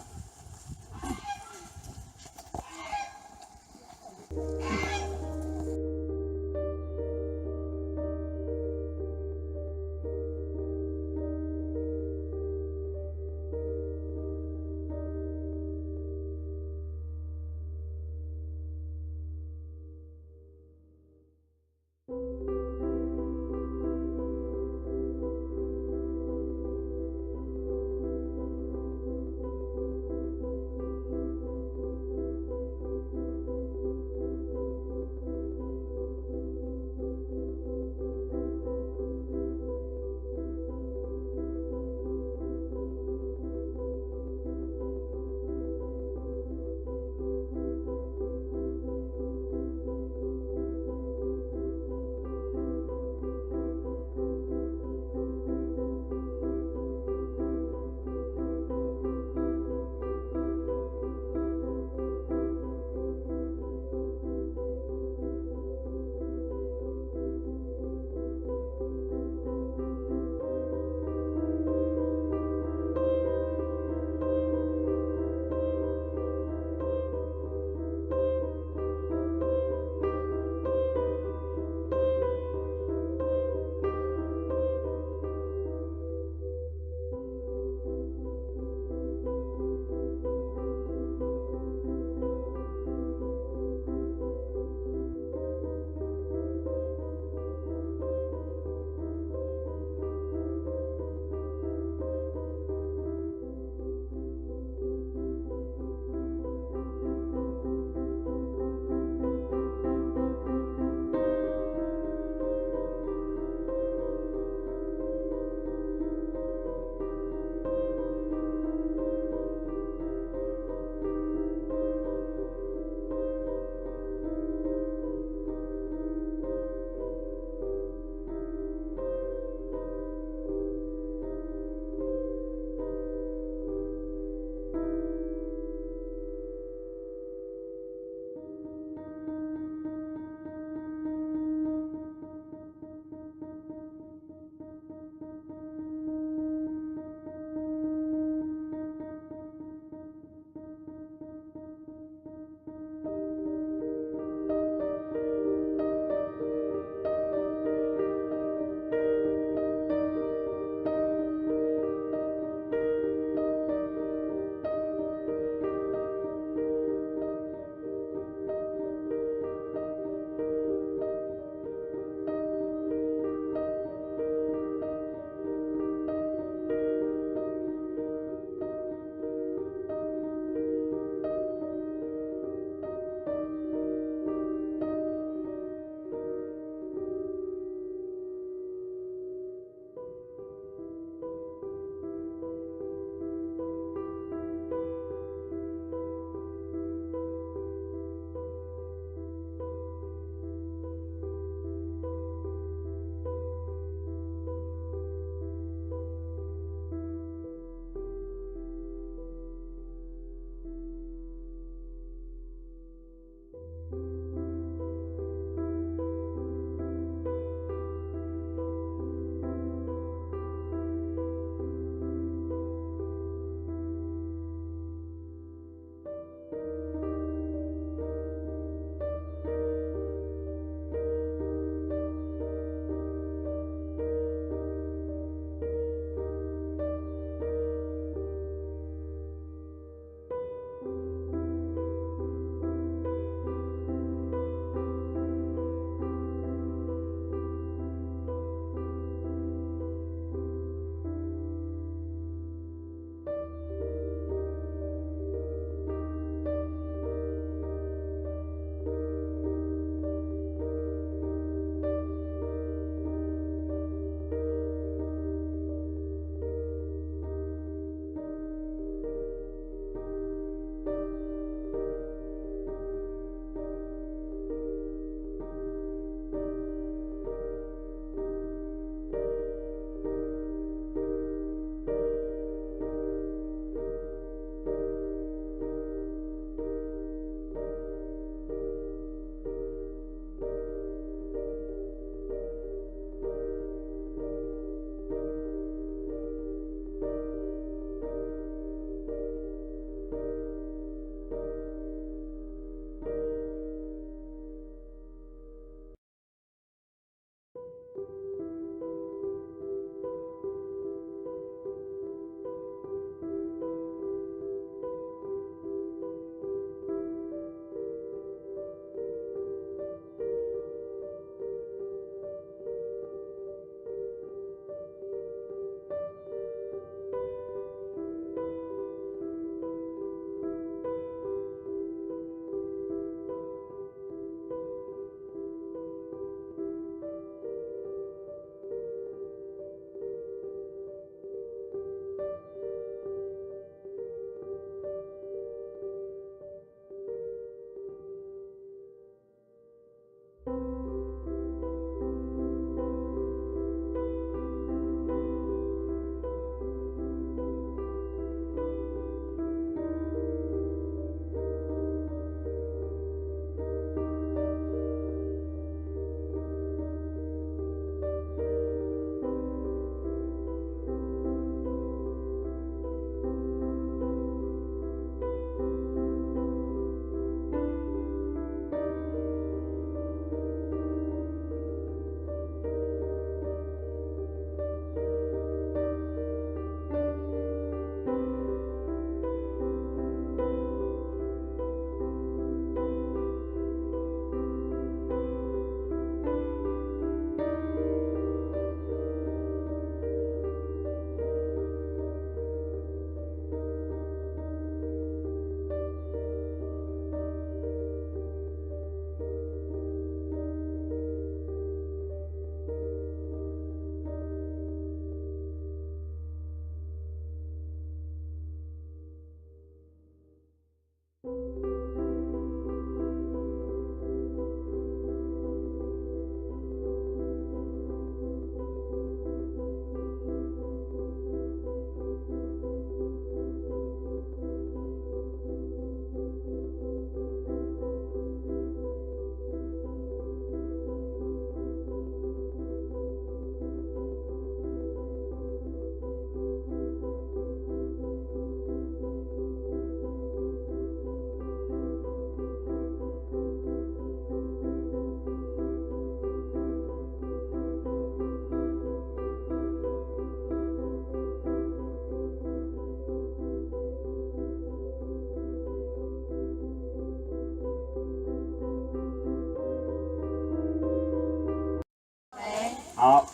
好，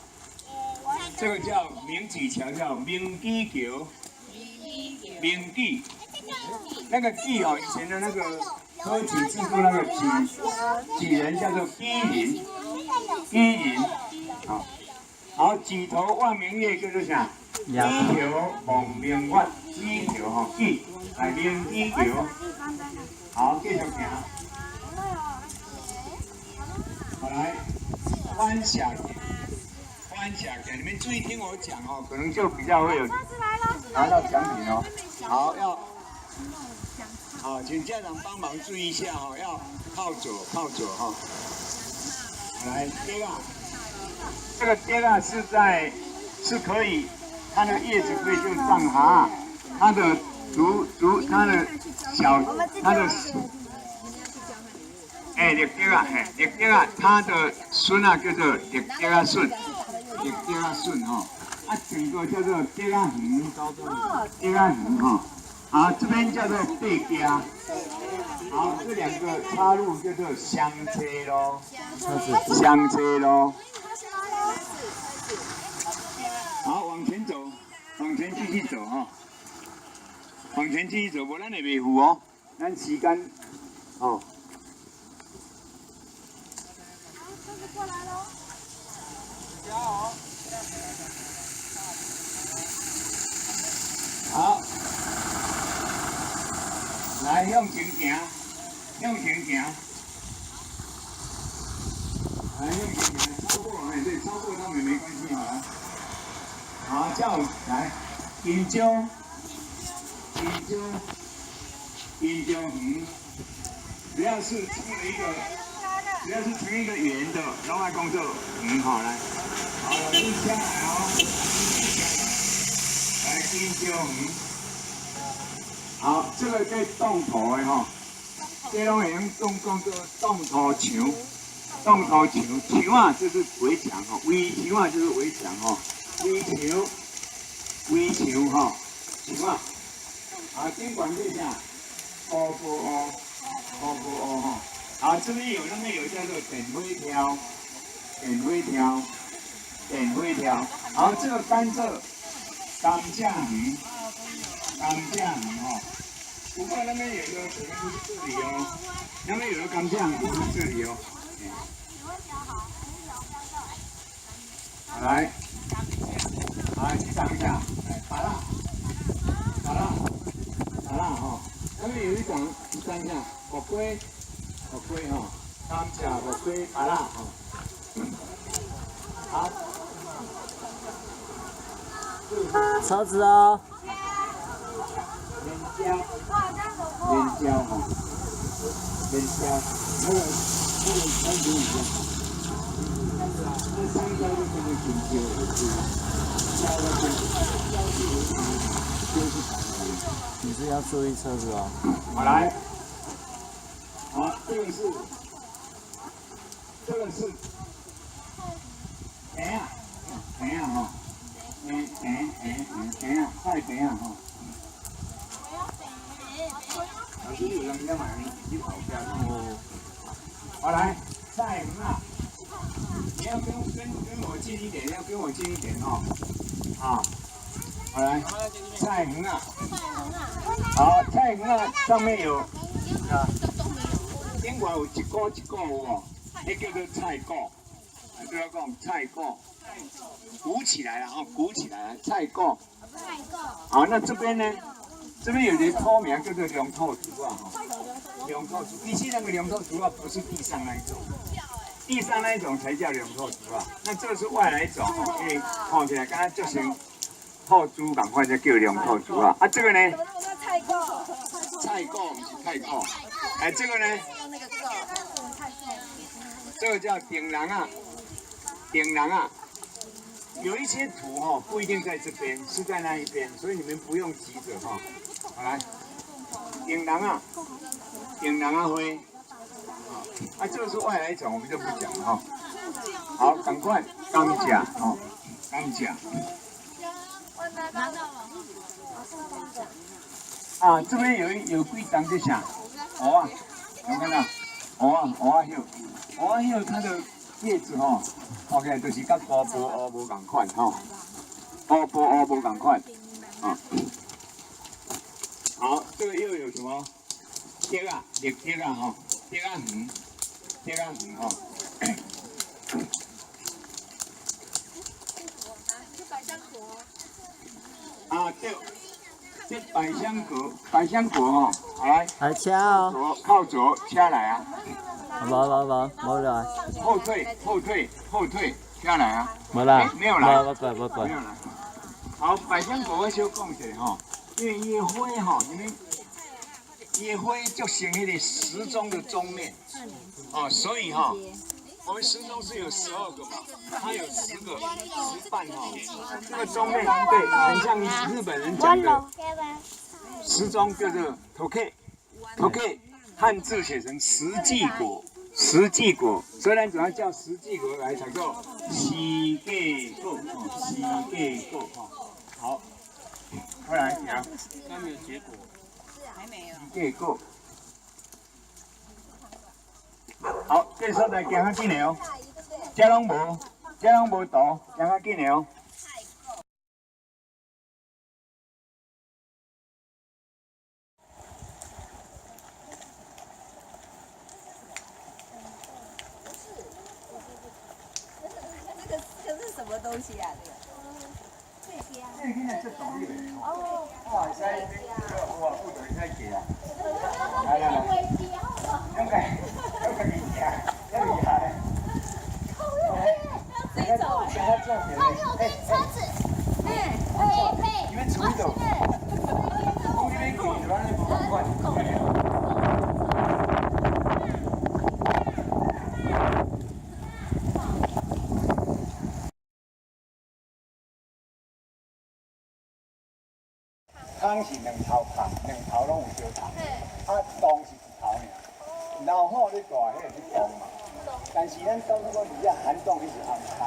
这个叫明纪桥，叫明纪桥。明纪，那个纪哦，以前的那个科举制度那个举人叫做举人，举人。好，好，举头望明月叫做啥？举头望明月，举头吼举，来明纪桥。好，继续行。好来，欢霞亭，欢霞亭，你们注意听我讲哦，可能就比较会有拿到奖品哦。好，好，请家长帮忙注意一下哦，要靠左哈。来，第二，这个第二是可以，它的叶子可以就上哈，它的它的绿蝶啊，绿蝶啊，它的孙啊叫做绿蝶啊孙，绿蝶啊孙哦，啊整个叫做蝶啊鱼，蝶啊鱼哈，好这边叫做对家，好这两个插入叫做相车咯，相车咯，好往前走，往前继续走哈，往前继续走，无咱会袂赴哦，咱时间哦。过来喽！好，来向前行，向前行，来向前行，超过对，超过他们没关系哈。好，叫来，金蕉鱼，只要是成了一个。只要是成一个圆的，拢爱讲做鱼哈来，好，老师下来哦，来金蕉鱼，好，这个在动土的哈，这拢会用讲做动土墙，动土墙，墙啊就是围墙哈，围墙啊就是围墙哈，围墙哈，墙啊，啊，尽管这下，哦哈。好，这边有那边有叫做点灰条，好，这个甘蔗鱼哈，不过那边有个可能不是这里哦，那边有个甘蔗鱼不是这里哦。来，去尝一下，来，拔辣哈，那边有一种尝一下，火龟哈，甘蔗、火龟、芭乐哈，好，车子哦。莲蕉哈，莲蕉，那个香蕉一样，那香蕉就跟那香蕉你是要注意车子哦。好来。好，这个是，等下哈，快等下哈。老师有人要买，你跑下去。好来，菜鱼啊，你要跟我近一点，哦。啊，好来，菜鱼啊，好，菜鱼啊，上面有啊。另外有一个有哦，那叫做菜果，对我讲菜果，鼓起来了哈，菜果。好，那这边呢？这边有一个透明叫做龙头竹啊哈，龙头竹，其实那个龙头竹啊不是地上那一种，地上那一种才叫龙头竹啊。那这个是外来种哦，因为看起来刚刚就像透珠赶快就叫龙头竹啊。啊，这个呢？菜果不是菜果，哎，这个呢？这个叫顶廊啊，有一些图哈，不一定在这边，是在那一边，所以你们不用急着哈。好来，顶廊啊灰，啊，这个是外来种，我们就不讲了哈。好，赶快甘蔗哦，甘蔗。啊，这边有几张这啥？蚵啊，有看到？蚵啊，它的叶子吼，OK， 就是甲乌波乌无共款吼，乌波乌无共款，啊。好，这个又有什么？叶啊，叶啊吼，叶啊鱼，叶啊鱼吼。啊对，这百香果吼，来，来车哦，靠左下来啊，无来，后退下来啊，无来，没有来，无过，没有来。好，百香果我小讲者吼，因为叶花吼，你们叶花就像那个时钟的钟面，哦，所以哈。我们时钟是有12个嘛，它有10个10瓣哈。这个钟面对，很像日本人讲的时钟，就是头 K， 汉字写成十季果，虽然主要叫十季果来才叫西季果，好，后来讲，还没有结果，还没有结果。好，这所在行较紧的哦，这拢无图，行较紧的哦。这是什么东西啊？这个现在是懂的哦。哇塞，哇，不懂太给啊！来，勇敢，厉害，厉害。自己走。还有跟车子，你们出走。我这边滚，完了不快。汤是2头汤，2头拢有小汤，汤是1头尔。老虎咧大，迄个是冻嘛，但是咱到如果比较寒冻，迄是暗汤。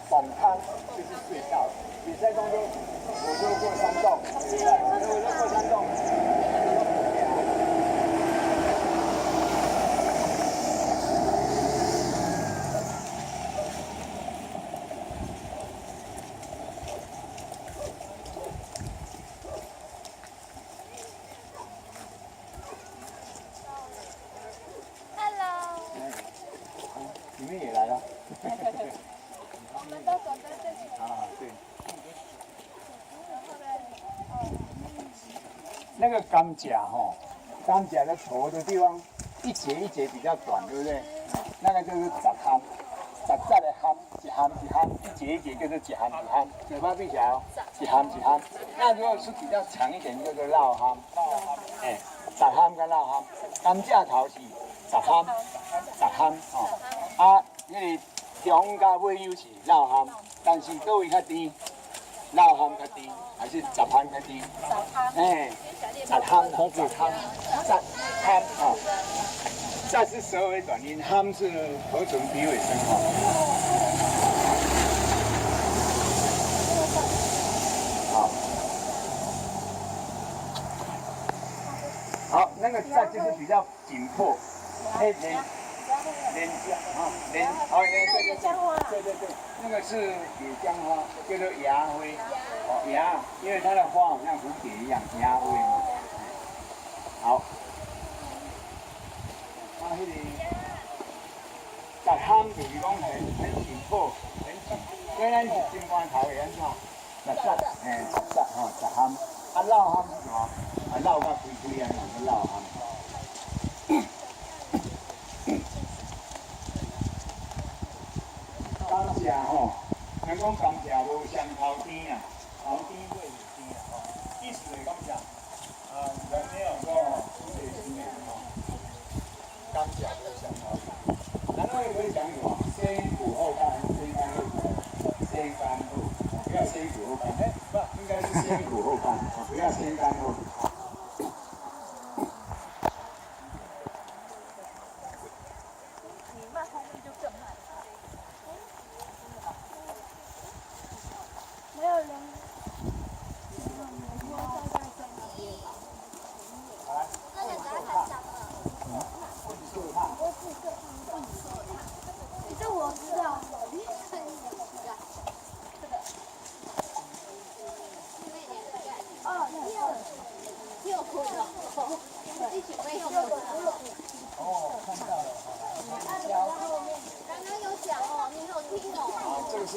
冻汤就是睡觉，比赛当中我就过山洞，我就过山洞。你们也来了。我们都准备这里。啊，对。那个甘蔗哈，甘蔗的头的地方一节一节比较短，对不对？那个就是杂夯，杂的夯，一夯，一节一节就是一夯，嘴巴闭起来哦，一夯。那如果是比较长一点，叫做绕夯。哎，杂夯跟绕夯，甘蔗头是杂夯哦。啊，那个中甲尾又是绕夯，但是各位较低，绕夯较低，还是杂夯较低？哎，杂夯，杂夯哦，杂是舌尾短音，夯是合成鼻尾声哈。好，那个杂就是比较紧迫，莲香啊，对，那个是野姜花，叫做芽花，芽，因为它的花好像蝴蝶一样，芽花嘛。好，那迄个杂夯就是讲很紧迫，很紧，虽然是金冠头的安怎，杂夯，绕夯是什么？绕到规安就绕夯。甘蔗吼，人讲甘蔗无上头甜啊，头甜尾是甜啊吼。意思是讲啥？人没有说土地新的吼，甘蔗无上头甜。然后也可以讲什么？先苦后甘，先甘后苦，先甘后，不要先苦后甘。不，应该是先苦后甘，不要先甘后苦。这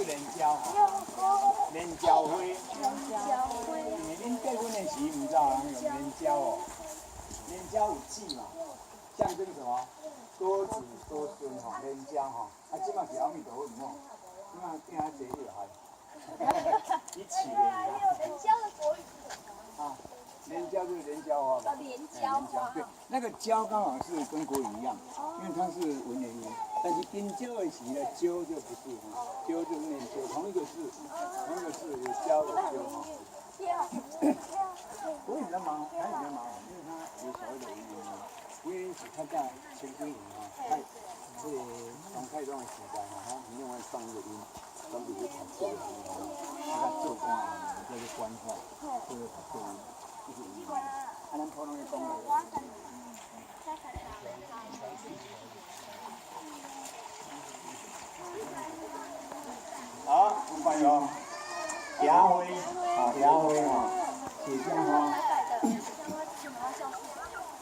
莲椒哈，莲椒花。恁结婚的时唔知道人用莲椒哦，莲椒有籽嘛，象征什么？多子多孙哈，莲椒哈，啊，即马是阿弥陀佛唔好，即马惊下坐落来，你起的啊。莲椒的国语啊，莲椒就是莲椒花吧？莲椒花。对，那个椒刚好是跟国语一样，因为它是文言音。但是跟椒的时呢，椒就不是哈，椒就是念椒，同一个字，有椒有椒哈。国语比较忙，台语比较忙，因为它有所谓的文言音。文言音是它在前几年哈，太这个唐太宗的时代哈，它另外放一个音，专门去考这个音哈，它做官的叫做官话，就是考这个音，就是文言音。啊，咱普通的讲的。好，五百元。牙灰，啊，牙灰哈，铁姜花。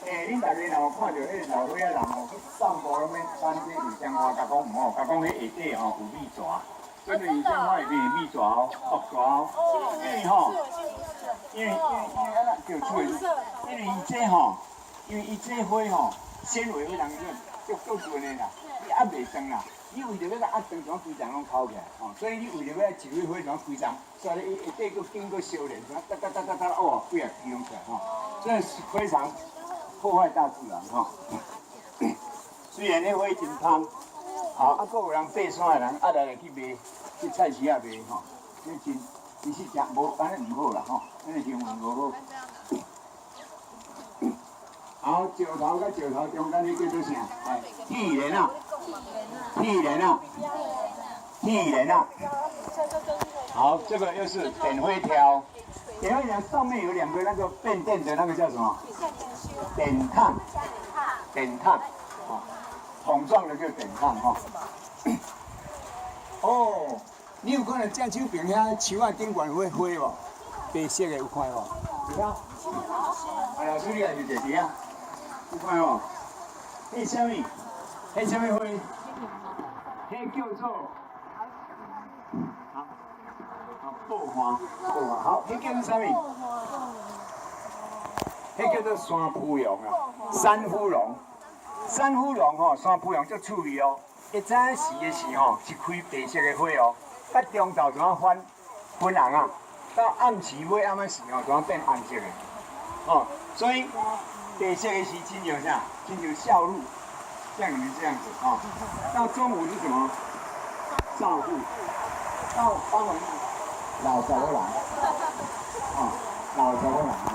恁大家若有看到迄个老岁仔人哦，去散步拢免穿这铁姜花，甲讲唔好，甲讲迄下底吼有蜜蛇，真的铁姜花里面有蜜蛇哦，毒蛇哦。因为安那叫出来，因为伊这吼，因为伊这花吼，纤维非常软，足顺的啦，伊压袂长啦。你为着要甲压长，怎规张拢烤起来，吼，所以你为着要一蕊花怎规张，所以伊下底佫经过修炼，哒，哦，几啊支拢出来吼，这是非常破坏大自然吼。虽然迄花真香，好，啊，佫有人爬山的人压来来去卖，去菜市啊卖吼，迄真其实食无安尼唔好啦吼，安尼行为无好。好，石头甲石头中间迄叫做啥？哎，铁莲啊。薏仁啊，好，这个又是点灰条，点灰条上面有两个那个变电的那个叫什么？点炭，啊，桶状的就点炭哈。哦，你有看到正手边遐树仔顶悬有花无？白色的有看无？有啊。啊，老师你也是坐伫啊？有看无？迄啥物？迄啥物花？迄叫做爆花，好，迄叫做啥物？迄叫做山芙蓉啊，山芙蓉吼，山芙蓉足趣味哦。一早时的时吼，是开白色的花哦，到中昼怎啊翻粉红啊，到暗时尾暗仔时吼，怎啊变红色的，哦，所以白色的时亲像啥？亲像孝路。像你们这样子啊，到中午是什么？照顾，到傍晚老早来，老早来啊。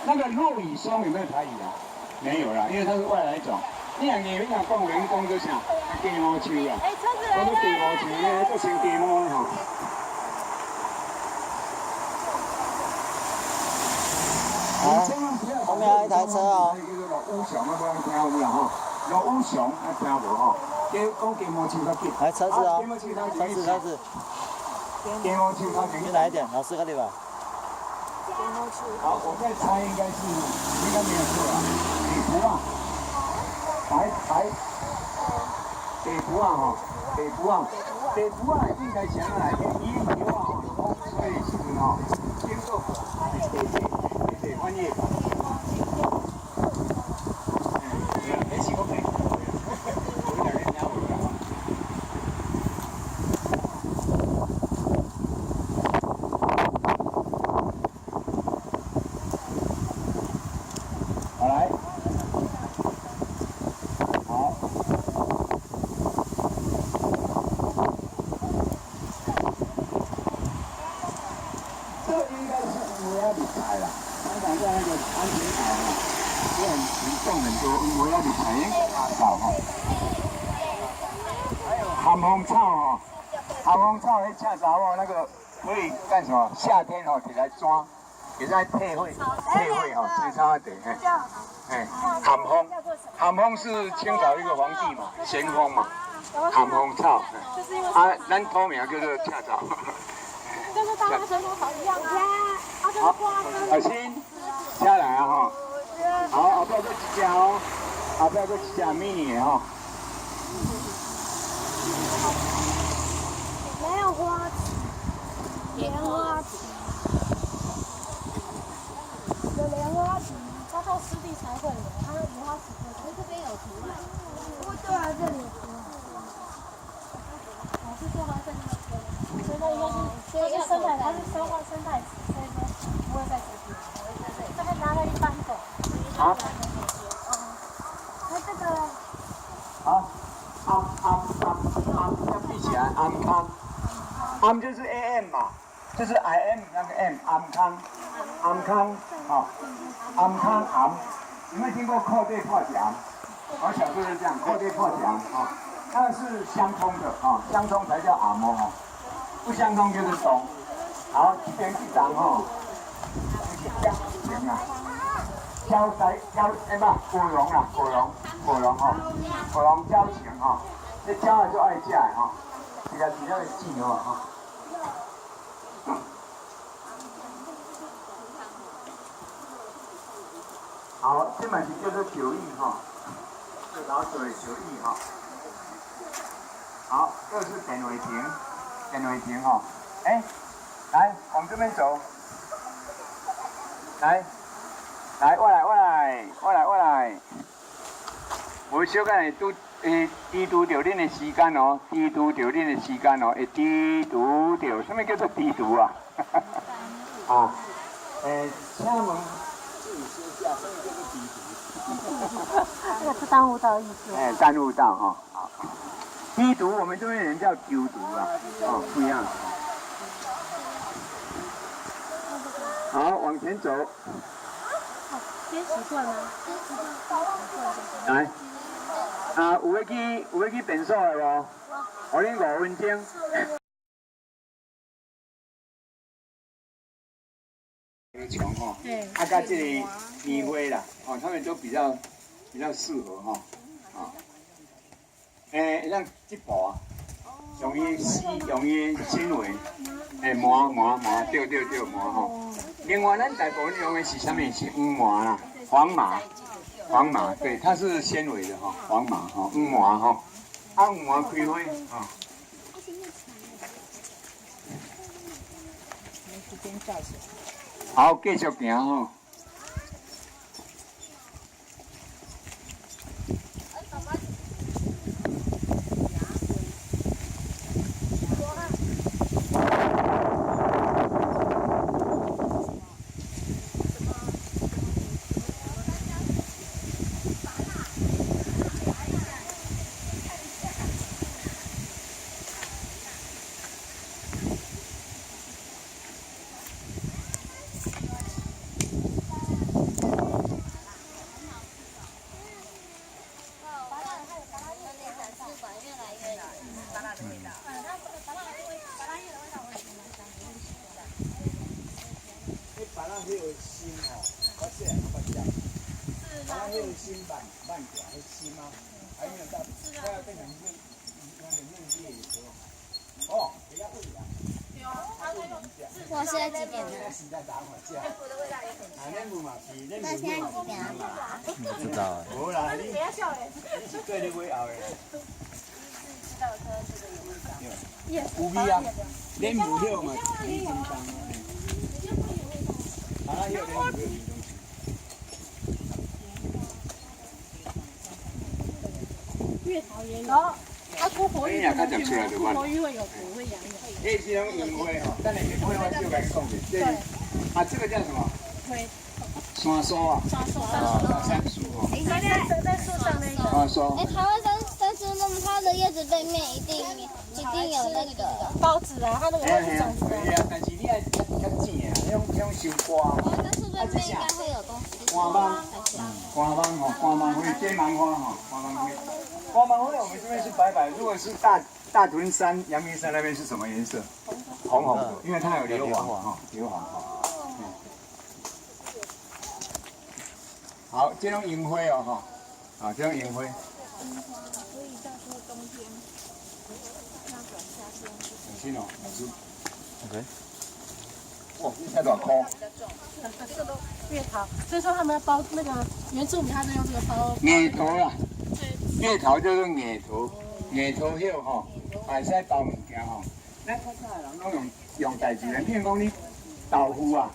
那个落羽松有没有台语啊？没有啦，因为它是外来种。你若硬要讲人工做啥？鸡毛树啊。哎，车子来了。我鸡毛树咧，做成鸡毛吼。好，后面还有一台车哦。乌熊啊，无人听有啦吼，老乌熊啊听无吼，讲鸡毛树较紧。来车子哦，车子。鸡毛树较紧。你来一点，老师跟你吧。好，我再猜应该没有错啊，北湖啊，北湖啊吼，北湖啊应该想要来个伊牛啊吼，所以是吼，经过对，翻译。含风草哦，含风草迄恰查某那个可以干什么？夏天哦，起来抓，也在退会哦，吹草地嘿，含风是清朝一个皇帝嘛，咸丰嘛，含风草，啊，咱土名叫做恰查。就是大家神农草一样啊，好，小心，下来啊哈，好，后边再一只哦，后边再一只 mini 的哈。莲花池，有莲花池，它到湿地才会有，它莲花池不会。这边有图啊。对啊，这里有图。我是做发现那个，所以那应该是生态，它是生态池，所以说不会在这边。这边拿了一般狗。好。那这个。好。要闭起来。am 就是 am 嘛，就是 I am 那个 am 康，好，am。有没有听过扣对破墙？我小时候是这样，扣对破墙啊，那是相通的啊，相通才叫 am 哈，不相通就是松。好，这边一张哈，交情啊，果蓉哈，果蓉交情哈，这交了就爱嫁哈，比较会记哈。好，这嘛是叫做九义哈，这老水九义哈。好，这是点尾亭哈。哎，来往这边走。来，我来。我小可低读着恁的时间哦，会低读着，什么叫做低读啊？啊，请问。这个是耽误到意思。耽误到哈。好，低读我们这边人叫丢读啊，哦，不一样。好，往前走。先习惯吗？来，有要去便所的无？我恁5分钟。穷哈，啊，甲这个棉花啦，哦，他们都比较适合哈，啊，像这部啊，用伊纤维，麻，对麻吼。另外，咱大部分用的是啥物？是黄麻啦，黄麻，对，它是纤维的哈，黄麻哈，黄麻哈，黄麻开花啊。没时间照起来。好，继续行吼。迄个心吼，我细汉我捌食，迄个心慢条，迄心啊，还没有到，快要变成那个嫩叶的时候，哦，比较味啊。哇，现在几点了？时代打火架。那现在几点啊？不知道哎。无啦，你是对你尾后的。有味啊，恁唔晓嘛？你真当。啊，有恁唔晓。月桃也有，啊，姑婆芋怎么去吗？姑婆芋会有土，会痒痒。这是种银花吼，等下银花我就来讲的。对。啊，这个叫什么？对。山苏啊。山苏哦。在树上那个。山苏。台湾山苏那么它的叶子背面一定有那个包子啊，它那个是种子。对啊，但是你要较剪啊，用收瓜。但是背面应该会有东西。瓜芒吼，瓜芒灰、芥芒花吼，瓜芒灰。瓜芒灰我们这边是白白，如果是大屯山、阳明山那边是什么颜色？红红的，因为它有硫磺哈，硫磺哈。好，这种银灰哦哈，啊，这种银灰。所以到时候冬天要转夏天。小心哦，老师。OK。哦，这才多颗。这个都月桃，所以说他们要包那个原住民，他们用这个包。叶头啦。对。叶头叫做叶头，叶头叶吼，还使包物件吼。咱较早的人拢用代志的，譬如讲你豆腐啊，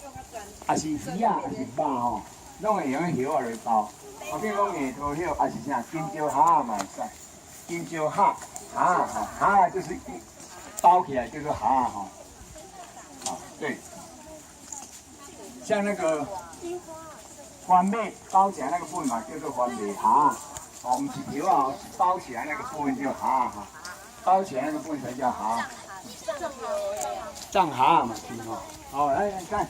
也是鱼啊，也是肉吼，拢会用迄叶仔来包。啊，譬如讲叶头叶，也是啥金蕉虾嘛会使，金蕉虾虾就是包起来叫做虾吼。啊，对。像那个番麦包起来那个部分嘛，叫做番麦虾。哦，不是叶啊，是包起来那个部分叫虾哈。包起来那个部分才叫虾。藏虾嘛，是吼。好，来看，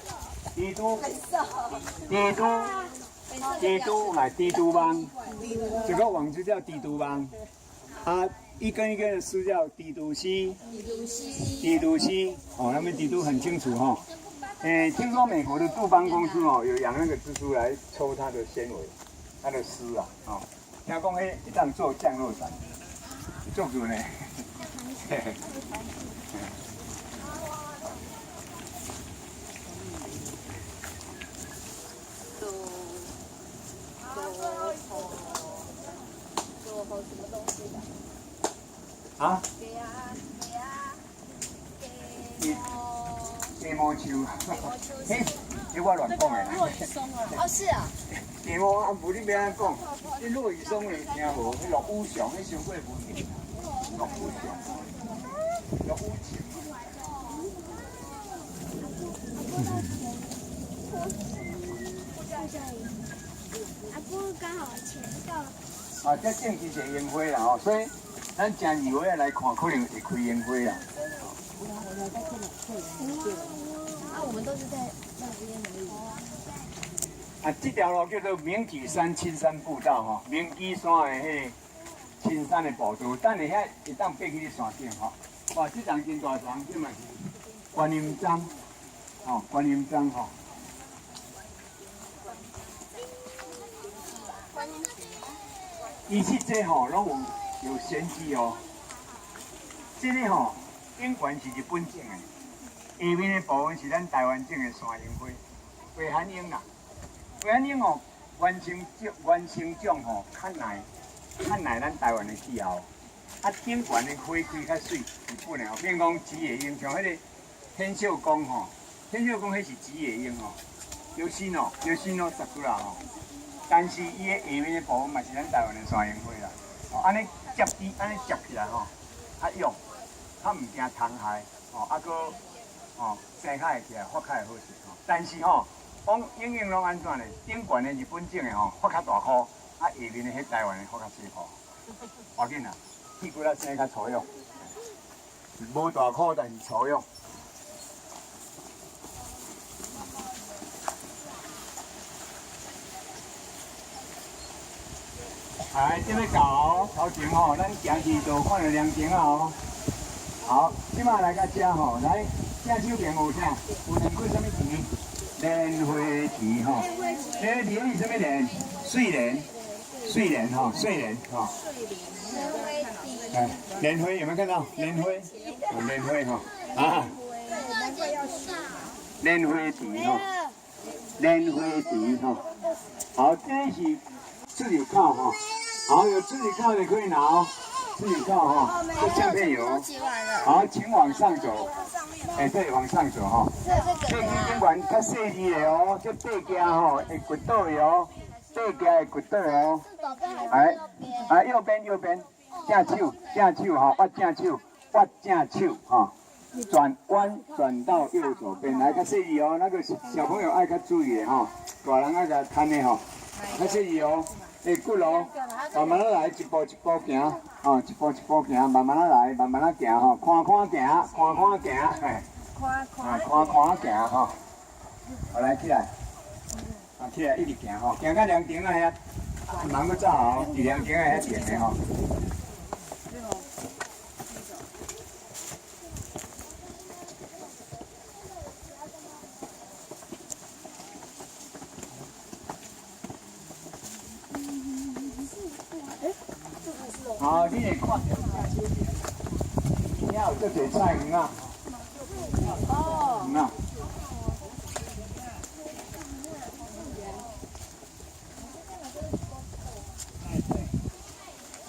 地都来地都帮，这个网子叫地都帮，啊，一根一根的丝叫地都西，哦，他们地都很清楚哈。听说美国的杜邦公司哦，有养那个蜘蛛来抽它的纤维，它的丝啊，哦，听讲迄一当做降落伞，做住呢。啊？鸡毛球，嘿，你我乱讲的啦。哦，是啊。鸡毛啊，无你要安讲，你落雨松你听无？迄落雨上，迄伤过分去。落雨上，落雨情。阿姑刚好前到。啊，这正是是烟花啦吼，所以咱正2月来看，可能会开烟花啦。啊，我们都是在那边而已。啊，这条路叫做明举山青山步道吼，明举山的迄青山的步道，等下遐会当爬去山顶吼。哇，这丛真大丛，这嘛是观音樟，哦，观音樟吼。伊去这吼，拢有玄机哦。这个吼，顶悬是日本种的，下面的部分是咱台湾种的山樱花，花罕樱啦。花罕樱哦，原生种吼较耐咱台湾的气候。啊，顶悬的花开较水，日本的吼，比如讲紫野樱，像迄个天秀宫吼，天秀宫迄是紫野樱吼，有新哦sakura吼。但是伊个下面的部分嘛是咱台湾的山樱花啦，哦，安尼接起来吼，较勇，较唔惊虫害，哦，啊个哦生较会起来，发较会好势吼。但是吼，往永远拢安怎呢？顶悬的日本种的吼，发较大颗，啊下面的迄台湾的发较小颗，要紧啦，屁股仔生较粗勇，无大颗但是粗勇。来，这要搞头前吼，咱行去就看到凉亭啊吼。好，即马来到遮吼，来正手边有啥？有两块什么田？莲花田吼。莲花田是什么莲？睡莲吼，睡莲吼。哎，莲花有没有看到？莲花，有莲花哈啊。莲花田吼，莲花田吼。好，这是自己靠哈。好，有自己靠的可以拿哦，自己靠哈，这相片有。好，请往上走。哎，对，往上走哈。这支顶管较细致的哦，这爬架吼会掘倒的哦，爬架会掘倒的哦。哎，右边，正手哈，握正手哈，转到右手边来，较细致哦，那个小朋友爱较注意的哈，大人爱较看的哈，较细致哦。骨咯，慢慢来，一步一步行，哦，一步一步行，慢慢来，慢慢行吼，看行，嘿，看行吼。好，来起来，起来一直行吼，行到凉亭啊遐，唔通去走吼，伫凉亭啊遐停的吼。好，你来看，遐有这侪菜园啊，园啊。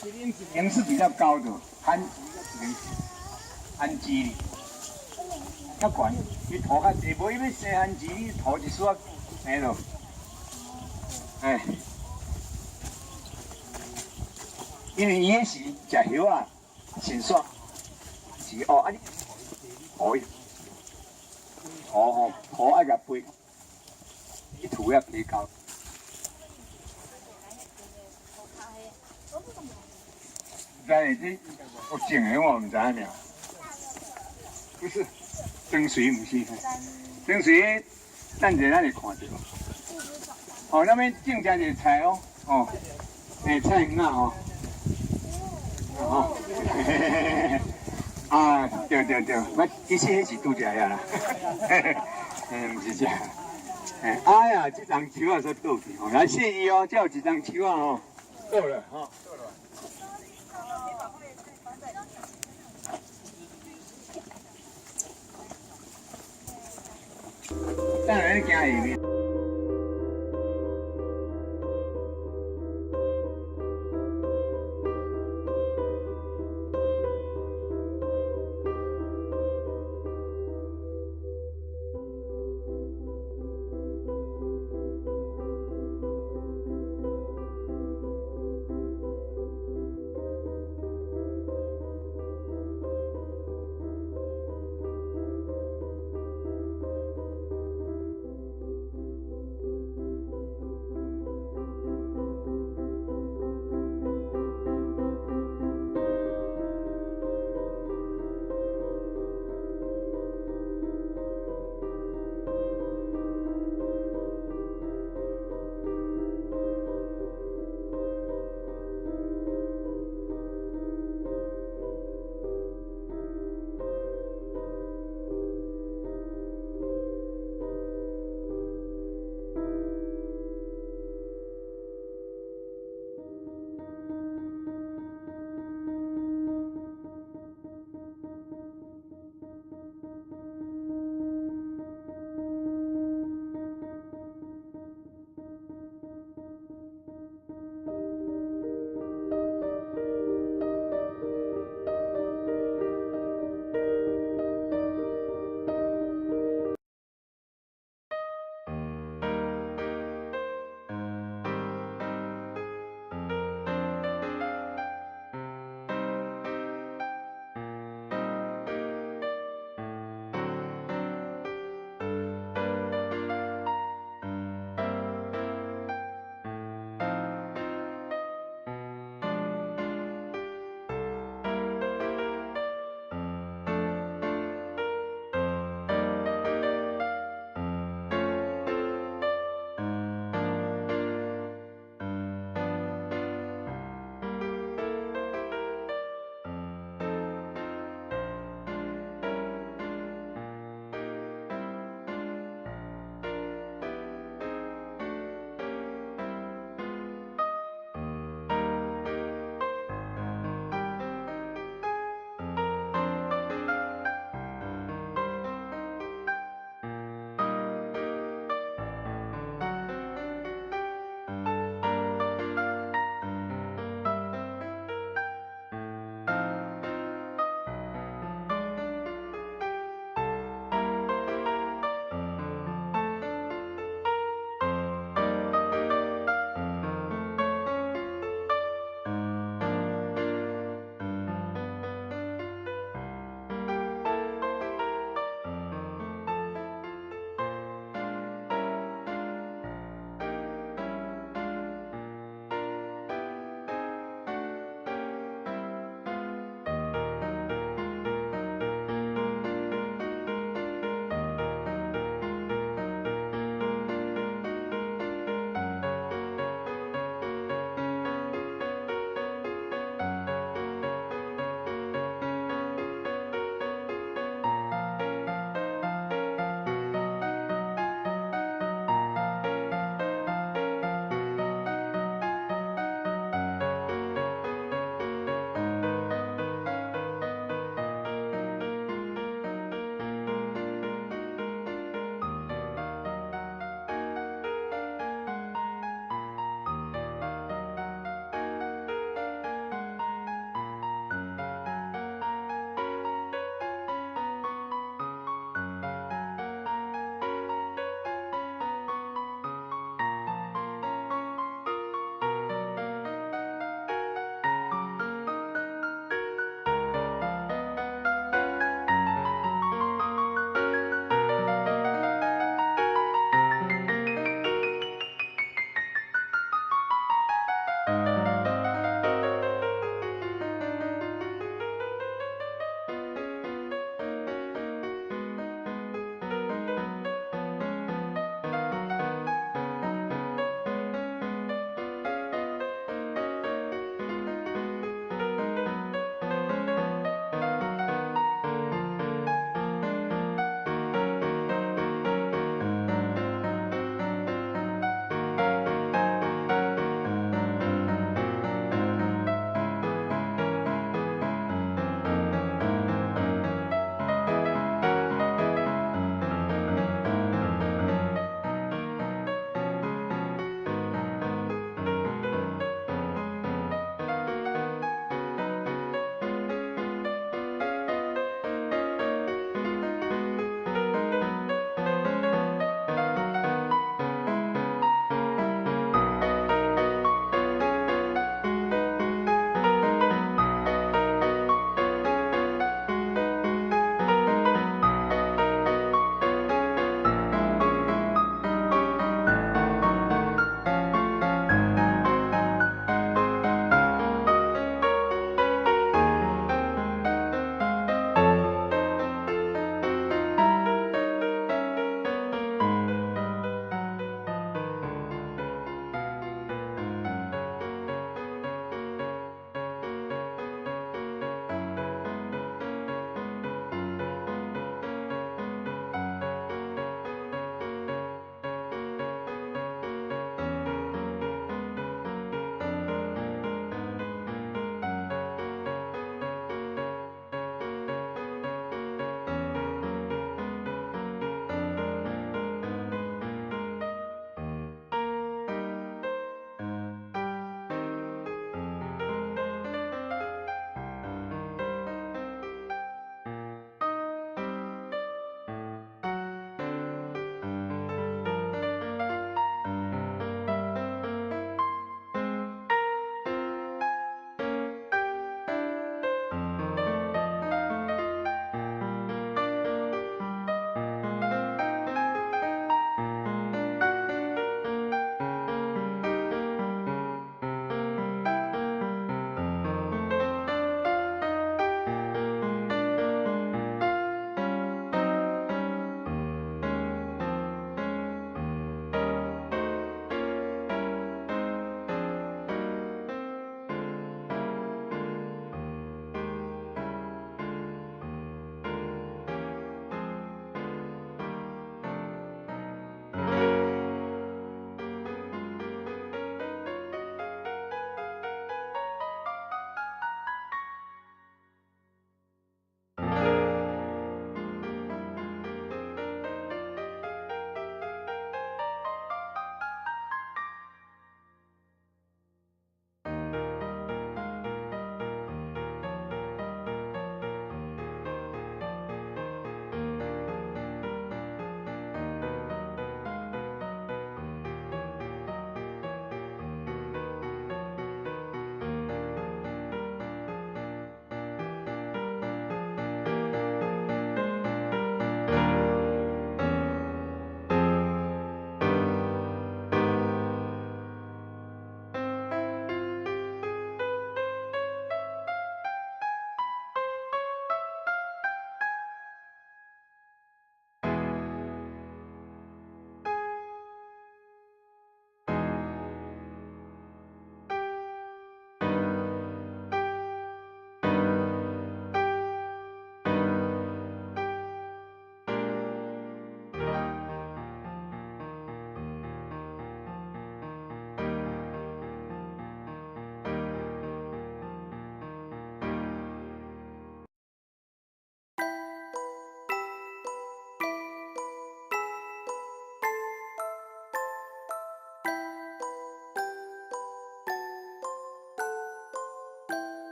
这边是比较高的，安基里，较悬，伊涂较济，无伊要生番薯，你涂一撮，安咯，哎，因为伊迄时食叶啊，先煞是哦，啊你涂伊，涂啊甲配，伊涂啊皮高。在这我种的我唔知影，不是灯水，唔是灯水，等者咱就看到。哦，那边种真侪菜哦，哦，菜园啊哦，哦，啊，对，我其实迄是拄食呀啦，唔是食。哎呀，这张树啊，说倒去哦，来谢伊哦，才有一张树啊哦，够了哈。当然行下面。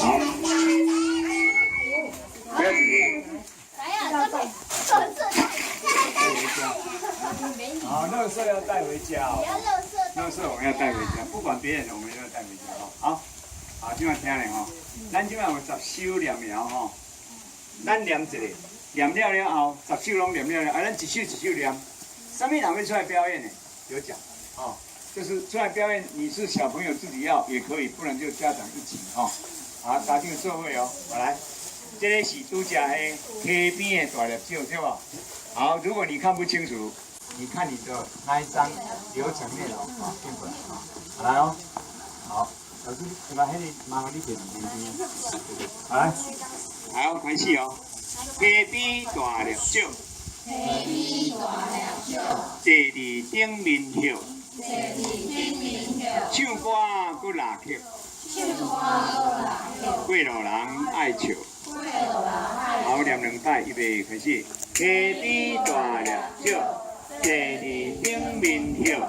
好，不要紧。来呀，这好，垃圾要带回家哦。不要垃圾。垃圾我们要带回家，不管别人的我们都要带回家哦。好，好，今晚听咧吼，咱今晚有10首念了吼，咱念一个，念了了后，10首拢念了了，啊，咱一首一首念。上面哪位出来表演呢？有奖哦，就是出来表演，你是小朋友自己要也可以，不然就家长一起哦。好，大家做伙哦，我来。这个是拄只迄溪边的大粒酒，对吧？好，如果你看不清楚，你看你的那一张流程内容啊，变过来啊，好来哦，好，老师，你把迄个麻烦你点点，好来，好，开始哦。溪边大粒酒，坐伫顶面歇，唱歌搁拉曲，过路人爱笑。好，念2摆，预备开始。溪边大粒酒，坐伫顶面歇，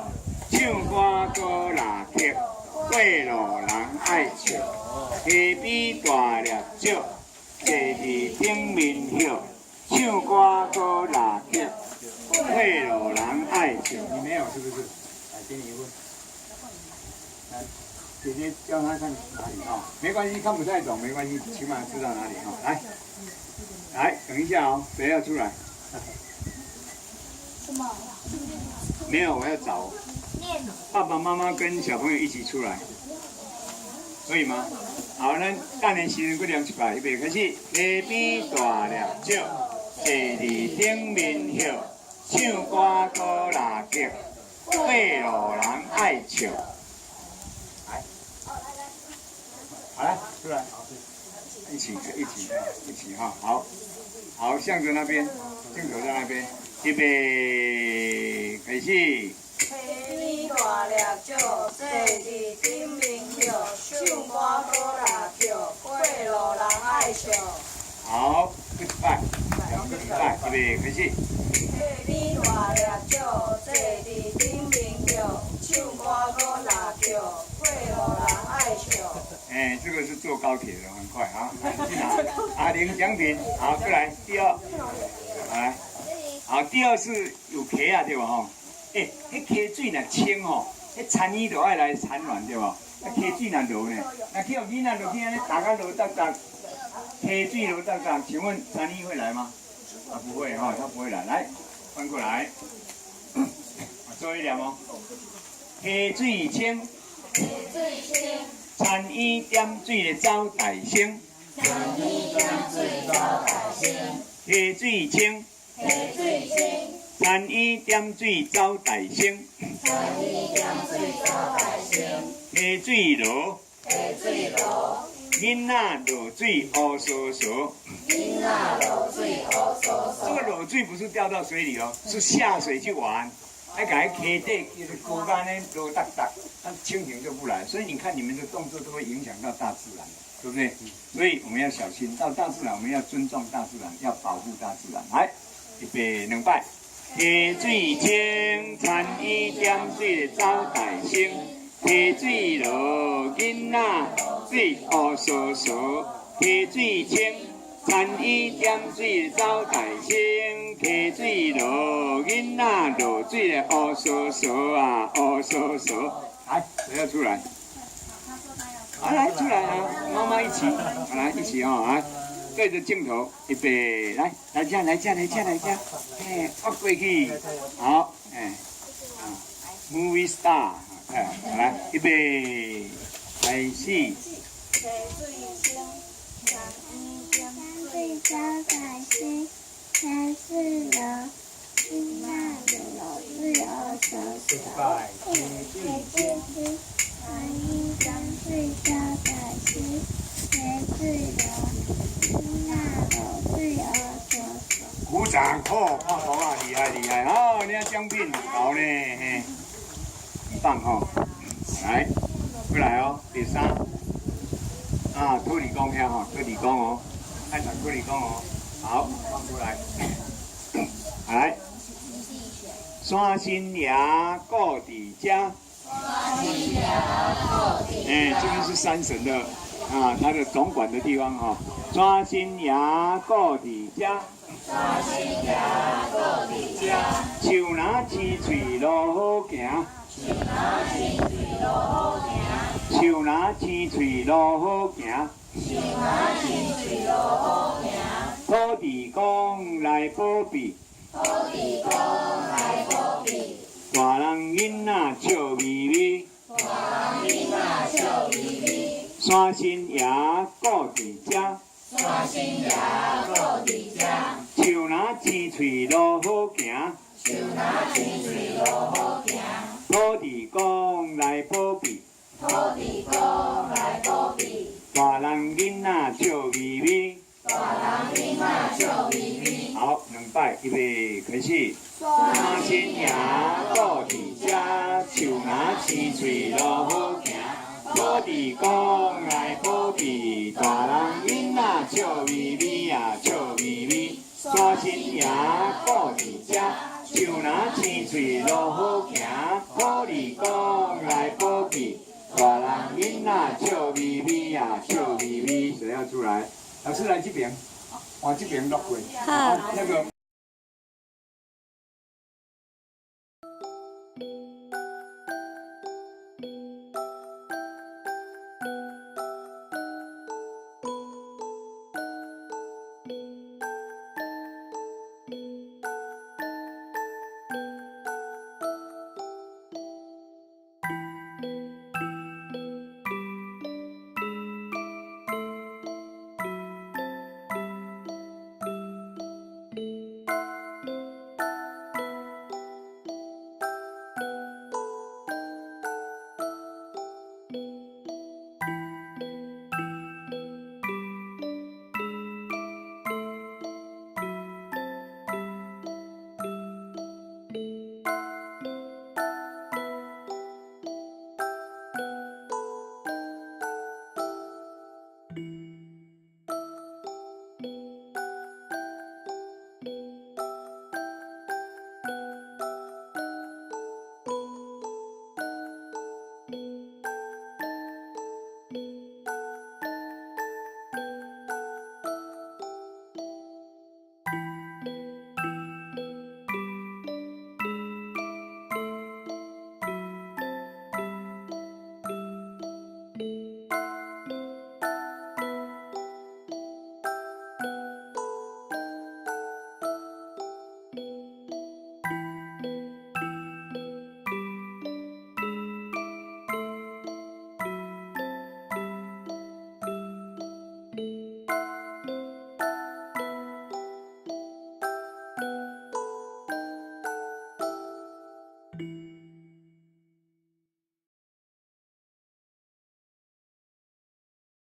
唱歌搁拉曲，过路人爱笑。溪边大粒酒，坐伫顶面歇，唱歌搁拉曲，过路人爱笑。你没有是不是？来，给你一问。来。姐姐教他看哪里哦，没关系，看不太懂没关系，起码知道哪里哦。来，来，等一下哦，谁要出来？什么？没有，我要找爸爸妈妈跟小朋友一起出来，可以吗？好，咱大年时人搁念一摆，预备开始。溪边大粒酒，坐伫顶面歇，唱歌搁拉曲，过路人爱笑。好来，出来，一起哈，好，好，向着那边，镜头在那边，预备，开始。溪边大粒酒，坐伫顶面歇，唱歌搁拉曲，过路人爱笑。好，2摆，预备，开始。溪边大粒酒，坐伫顶面歇，唱歌搁拉曲，过路人爱笑。哎，这个是坐高铁的，很快啊！去拿啊，领奖品。好，过来第二，来，好，第二是有溪啊，对吧？吼，哎，迄溪水若清吼，迄田鱼就爱来产卵，对吧？啊，溪水若落呢，那去有囡仔落去安尼大家落达达，溪水落达达，请问田鱼会来吗？啊，不会哈，它不会来。来，翻过来，做一点哦。溪水清。田鱼点水的走大声，溪水清，田鱼点水走大声，溪水落，囡仔落水乌嗦嗦。这个落水不是掉到水里哦，是下水去玩。那个溪底就是孤单的落达达，那蜻蜓就不来，所以你看你们的动作都会影响到大自然，对不对？所以我们要小心，到大自然我们要尊重大自然，要保护大自然。来，预备2摆。溪水清，田鱼点水走大声，溪水落，囡仔水乌嗦嗦，溪水清。田鱼点水走大声，溪水落，囡仔落水咧乌嗦嗦啊，乌嗦嗦。来，谁要出来？好，来出来啊！妈妈一起，好来一起哦啊！对着镜头，预备，来家，哎，我过去，好，哎，movie star， 哎，来预备，开始。水走大声，山水落，囡仔落水乌嗦嗦。溪水清，田鱼点水走大声，溪水落，囡仔落水乌嗦嗦。鼓掌，好，看图啊，厉害，哦，你看奖品好呢，嘿，很棒哦。来，过来哦，第3，啊，托你讲遐吼，托你讲哦。看场跟你讲哦，好，放出来，来，山新爷顾伫遮，哎，这个是山神的啊，它的总管的地方哈。山新衙故伫遮，山新衙故伫遮，树若青翠路好行，树若青翠路好行，树若青翠路好行，树若青翠路好行，土地公来保庇，土地公来保庇，大人囡仔笑眯眯，大人囡仔笑眯眯，山新衙故伫遮。山新衙故伫遮，树若青翠路好行，树若青翠路好行，土地公来保庇，土地公来保庇，大人囡仔笑眯眯。大人囡仔笑眯眯。好，2摆，预备，开始。山新衙故伫遮，树若青翠路好行。土地公来保庇，大人囡仔笑眯眯啊，笑眯眯。山新衙故伫遮，树若青翠路好行。土地公来保庇，大人囡仔笑眯眯啊，笑眯眯。谁要出来？老师来这边，往这边落过。好，那个。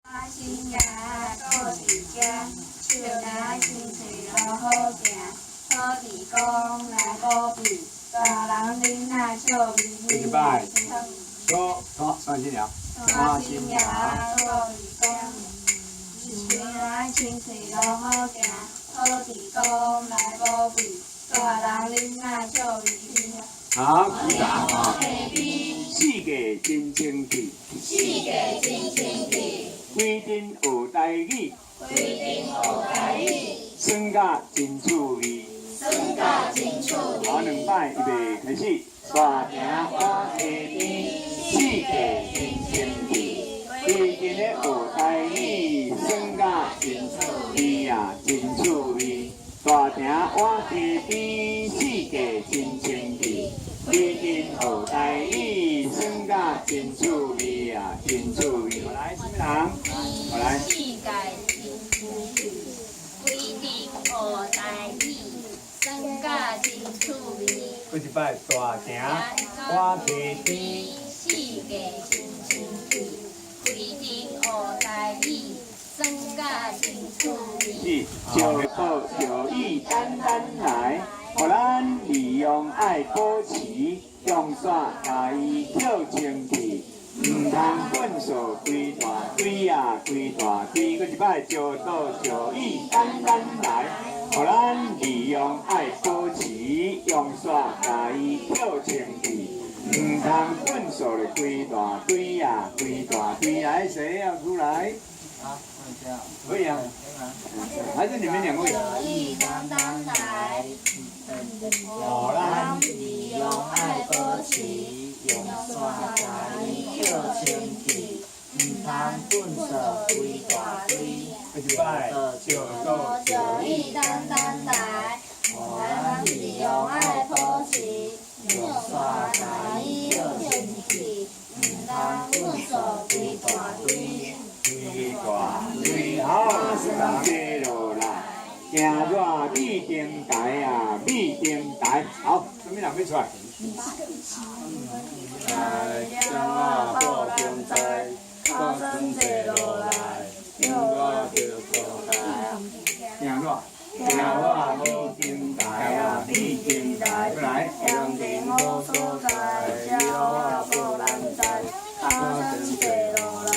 山新衙故伫遮，树若青翠路好行。土地公来保庇，大人囡仔笑眯眯。礼拜，说，山新衙。山新衙故伫遮，树若青翠路好行。土地公来保庇，大人囡仔笑眯眯。好，鼓掌啊！四界真清气，四界真清气，规定学台语，规定学台语，酸甲真趣味。酸甲真趣味。好，2摆，预备，开始。大城我溪边，四界真清气，规定咧学台语，酸甲真趣味啊，真趣味。大城我溪边，四界真清气。规定学台语，酸甲真趣味啊，真趣味。我来，什么人？我来。世界真清气，规定学台语，酸甲真趣味。过一摆，大城我溪边，世界真清气，规定学台语，酸甲真趣味。就好就意单单来。互咱利用爱保持，用煞家己跳清气，唔通混数规大堆啊，规大堆。搁一摆就到就意单单来，互咱利用爱保持，用煞家己跳清气，唔通混数的规大堆啊，规大堆。来，谁要出来？好，这样可以啊，还是你们两位？一当当来，有咱利用爱保持，用山甲伊叫清气，唔通粪扫规大堆。一摆就够。一当当来，咱利用爱保持，用山甲伊叫清气，唔通粪扫规大堆。规大堆好，人接落来，行热米灯台啊，米灯台。好，什么人要出来？将我报中在，考生坐落来，叫我着坐台。行热。行热米灯台啊，米灯台。过来。乡镇好所在，叫我报人知，考生坐落来。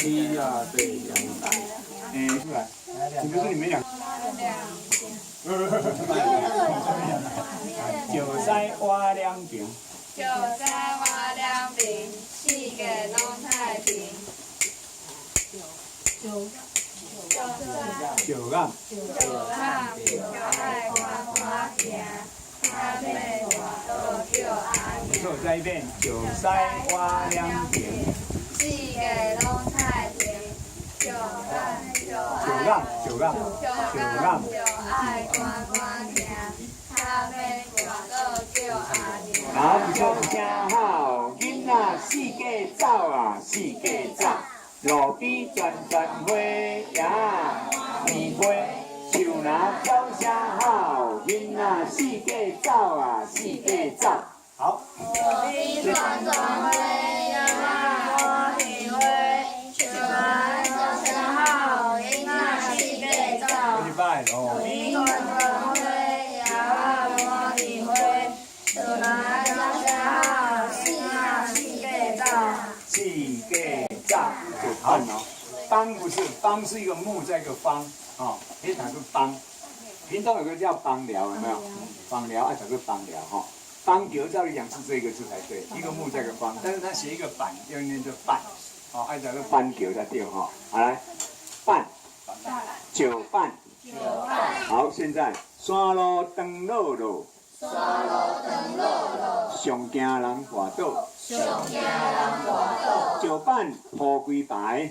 你啊对上台。出来。是不是你们俩？就西挖两瓶。就在我两边，世界拢太平。就让。爱看看行，他要我都叫阿不错，再一遍。就西挖两瓶。世界拢太平，就让爱看看行，他要我都叫阿娘。好，不错，真好。囡仔四界走啊，四界走，路边转转花呀，棉花树若飘声好。囡仔四界走啊，四界走。好。路边转转花呀，花喜花，树若飘声好，囡仔四界走。一摆哦。路边转转花呀，花喜花，树若飘声好，囡仔四界走。四界走，就棒哦。帮不是帮是一个木在一个方，哦，你读个帮。屏东有个叫帮寮，有没有？帮寮爱读个帮寮哈。帮寮照理讲是这个字才对，一个木在一个方，但是他写一个板，要念作板，哦，爱读个班寮才对哈。好来，办，酒办。好，现在山路灯落落。上惊人滑倒，石板铺规排，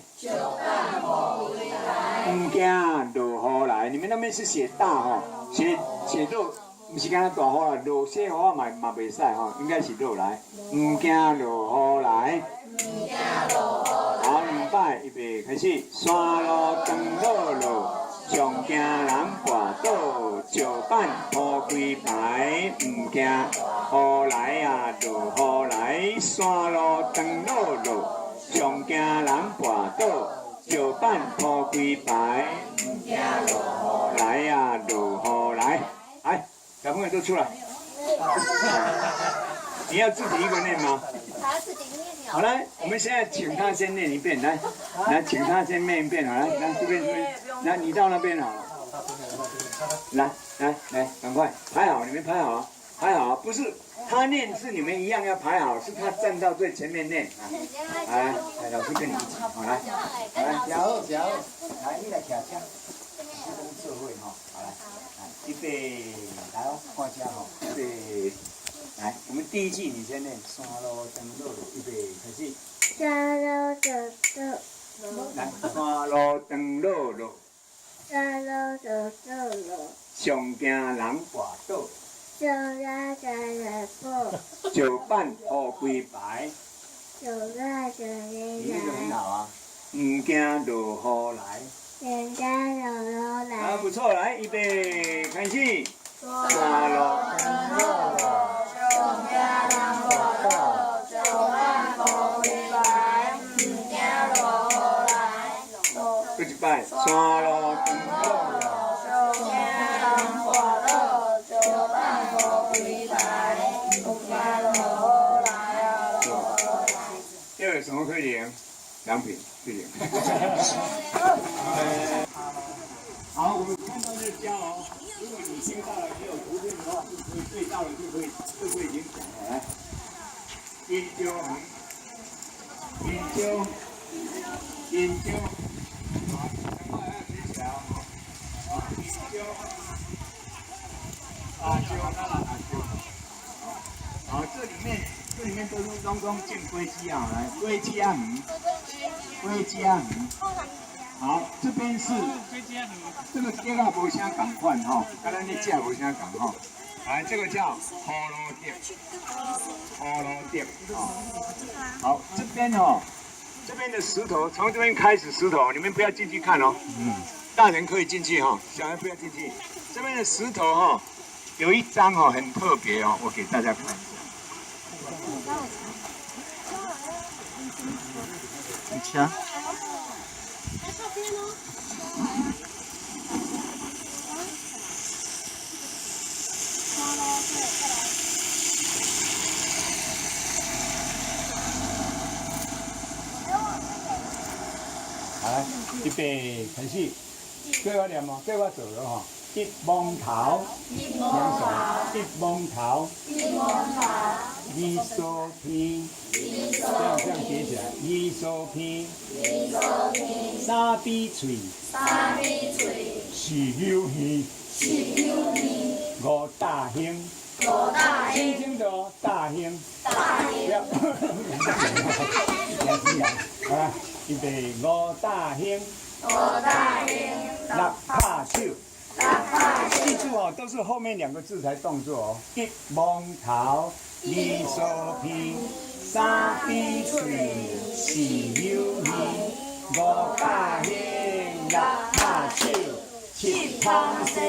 唔惊落雨来。你们那边是写大哈，写落，不是干那大雨啦，落小雨嘛袂使哈，应该是落来，唔惊落雨来。好，两摆预备开始，山路灯落落。上惊人滑倒，石板铺规排，唔惊雨来啊，落雨来，山路灯落落。上惊人滑倒，石板铺规排，唔惊落雨来啊，落雨来。来，小朋友都出来。你要自己一个念吗？好，来，我们现在请他先念一遍，来，请他先念一遍，好，来这边，来，你到那边好了，来，赶快排好，你们排好啊，排好啊，不是他念是你们一样要排好，是他站到最前面念啊，来，老师跟你一起，好来，小好，来，你来徛车，你跟做伙哈，好来，预备，来哦，看车哈，预备。来，我们第一句你先念，山路灯落落，预备开始。山路灯落落，来，山路灯落落，山路灯落，上惊人滑倒，上压在人步，石板铺规排，上压在你那人个很来，好啊，唔惊落雨来。人家落来。啊，不错，来，预备开始。山路灯落落。上惊人滑倒，石板铺规排，唔惊落雨来。再一摆，山路灯落落。上惊人滑倒，石板铺规排，唔惊落雨来啊！又有什么可以连？良品，谢谢。好，我们看到就教哦。如果你听到了，你有图片的话，就可以对到了，就可以已经讲了。来，研究，好，这里面都是拢种龟鸡啊，来龟鸡啊龟鸡啊好，这边是这个鸡啊无啥共款吼，跟咱的食无啥共吼。来，这个叫葫芦蝶，葫芦蝶好，这边这边的石头，从这边开始石头，你们不要进去看哦。大人可以进去哈，小孩不要进去。这边的石头有一张很特别我给大家看一下。你瞧。来，预备开始，跟我念哦，跟我做咯吼。一摸头，一摸头，二手片，这样叠起来，二手片，三比嘴，四柳耳，五大兄，轻轻的哦，大兄，不要，好啦，预备五大兄，六拍手。记住都是后面2个字才动作一摸头，二手片，三比嘴，四柳耳，五大兄，六拍手，七螃蟹。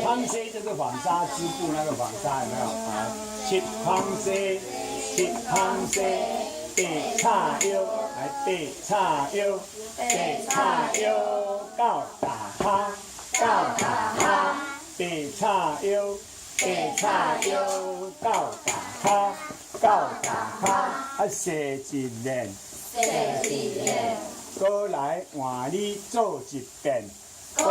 螃蟹就是纺纱织布那个纺纱有没有？七螃蟹，八叉腰，来八叉腰，九大哈。九大哈，八叉腰，九大哈，写一遍，过来换你做一遍，所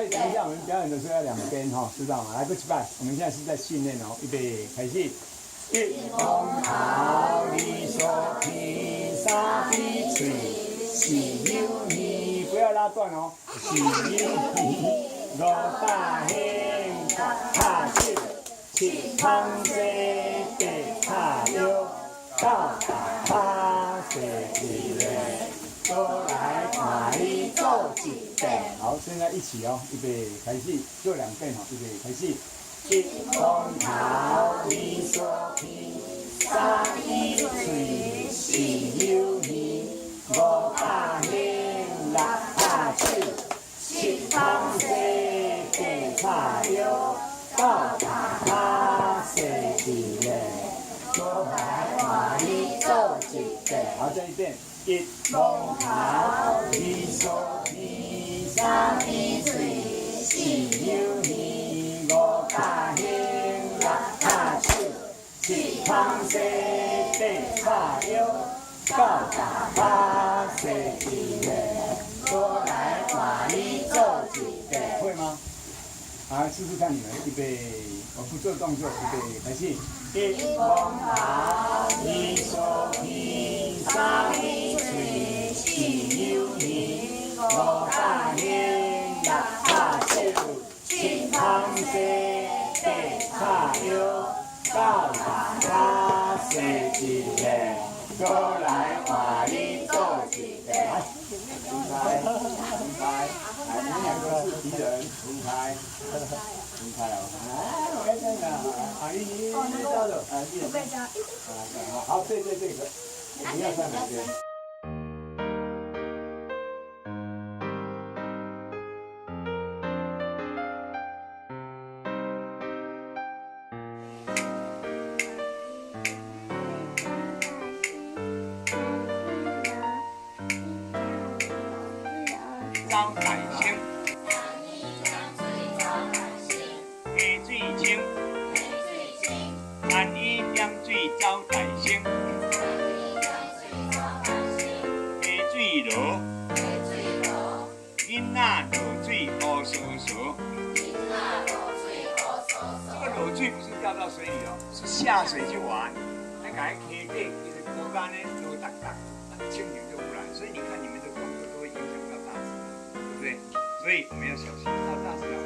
以等一下我们表演的时候要2边知道吗？来，过去吧，我们现在是在训练预备开始。一摸头，二手片，三比嘴，四柳耳，不要拉断四柳耳，五大兄，六拍手，七螃蟹，八叉腰，九大哈，写一遍，过来看你做一遍。好，现在一起预备开始，做2遍预备开始。一摸头，二手片，三比嘴，四柳耳，五大兄，六拍手，七螃蟹，八叉腰，九大哈，写一遍，过来看你做一遍。好，再一遍。一摸头，二手片，三比嘴，四柳耳，五大兄，六拍手，七螃蟹，八叉腰，九大哈，写一遍，过来看你做一遍。会吗？好，试试看你们，预备，我不做动作，预备，开始。一摸头，二手片，三比嘴，四柳耳，五大兄，六拍手，七螃蟹，八叉腰，九大哈，写一遍，过来看你做一遍。分开，来，你们2个是敌人，分开。分开了，我要这样的，你照着，你好，对，你要站哪边？招大星，下水清，万一点水招大星，下水落，囡仔落水乌索索。这个落水不是掉到水里是下水去玩，那个溪底其实高干呢落哒哒，蜻蜓就不来，所以你看你们的动作。所以我们要小心。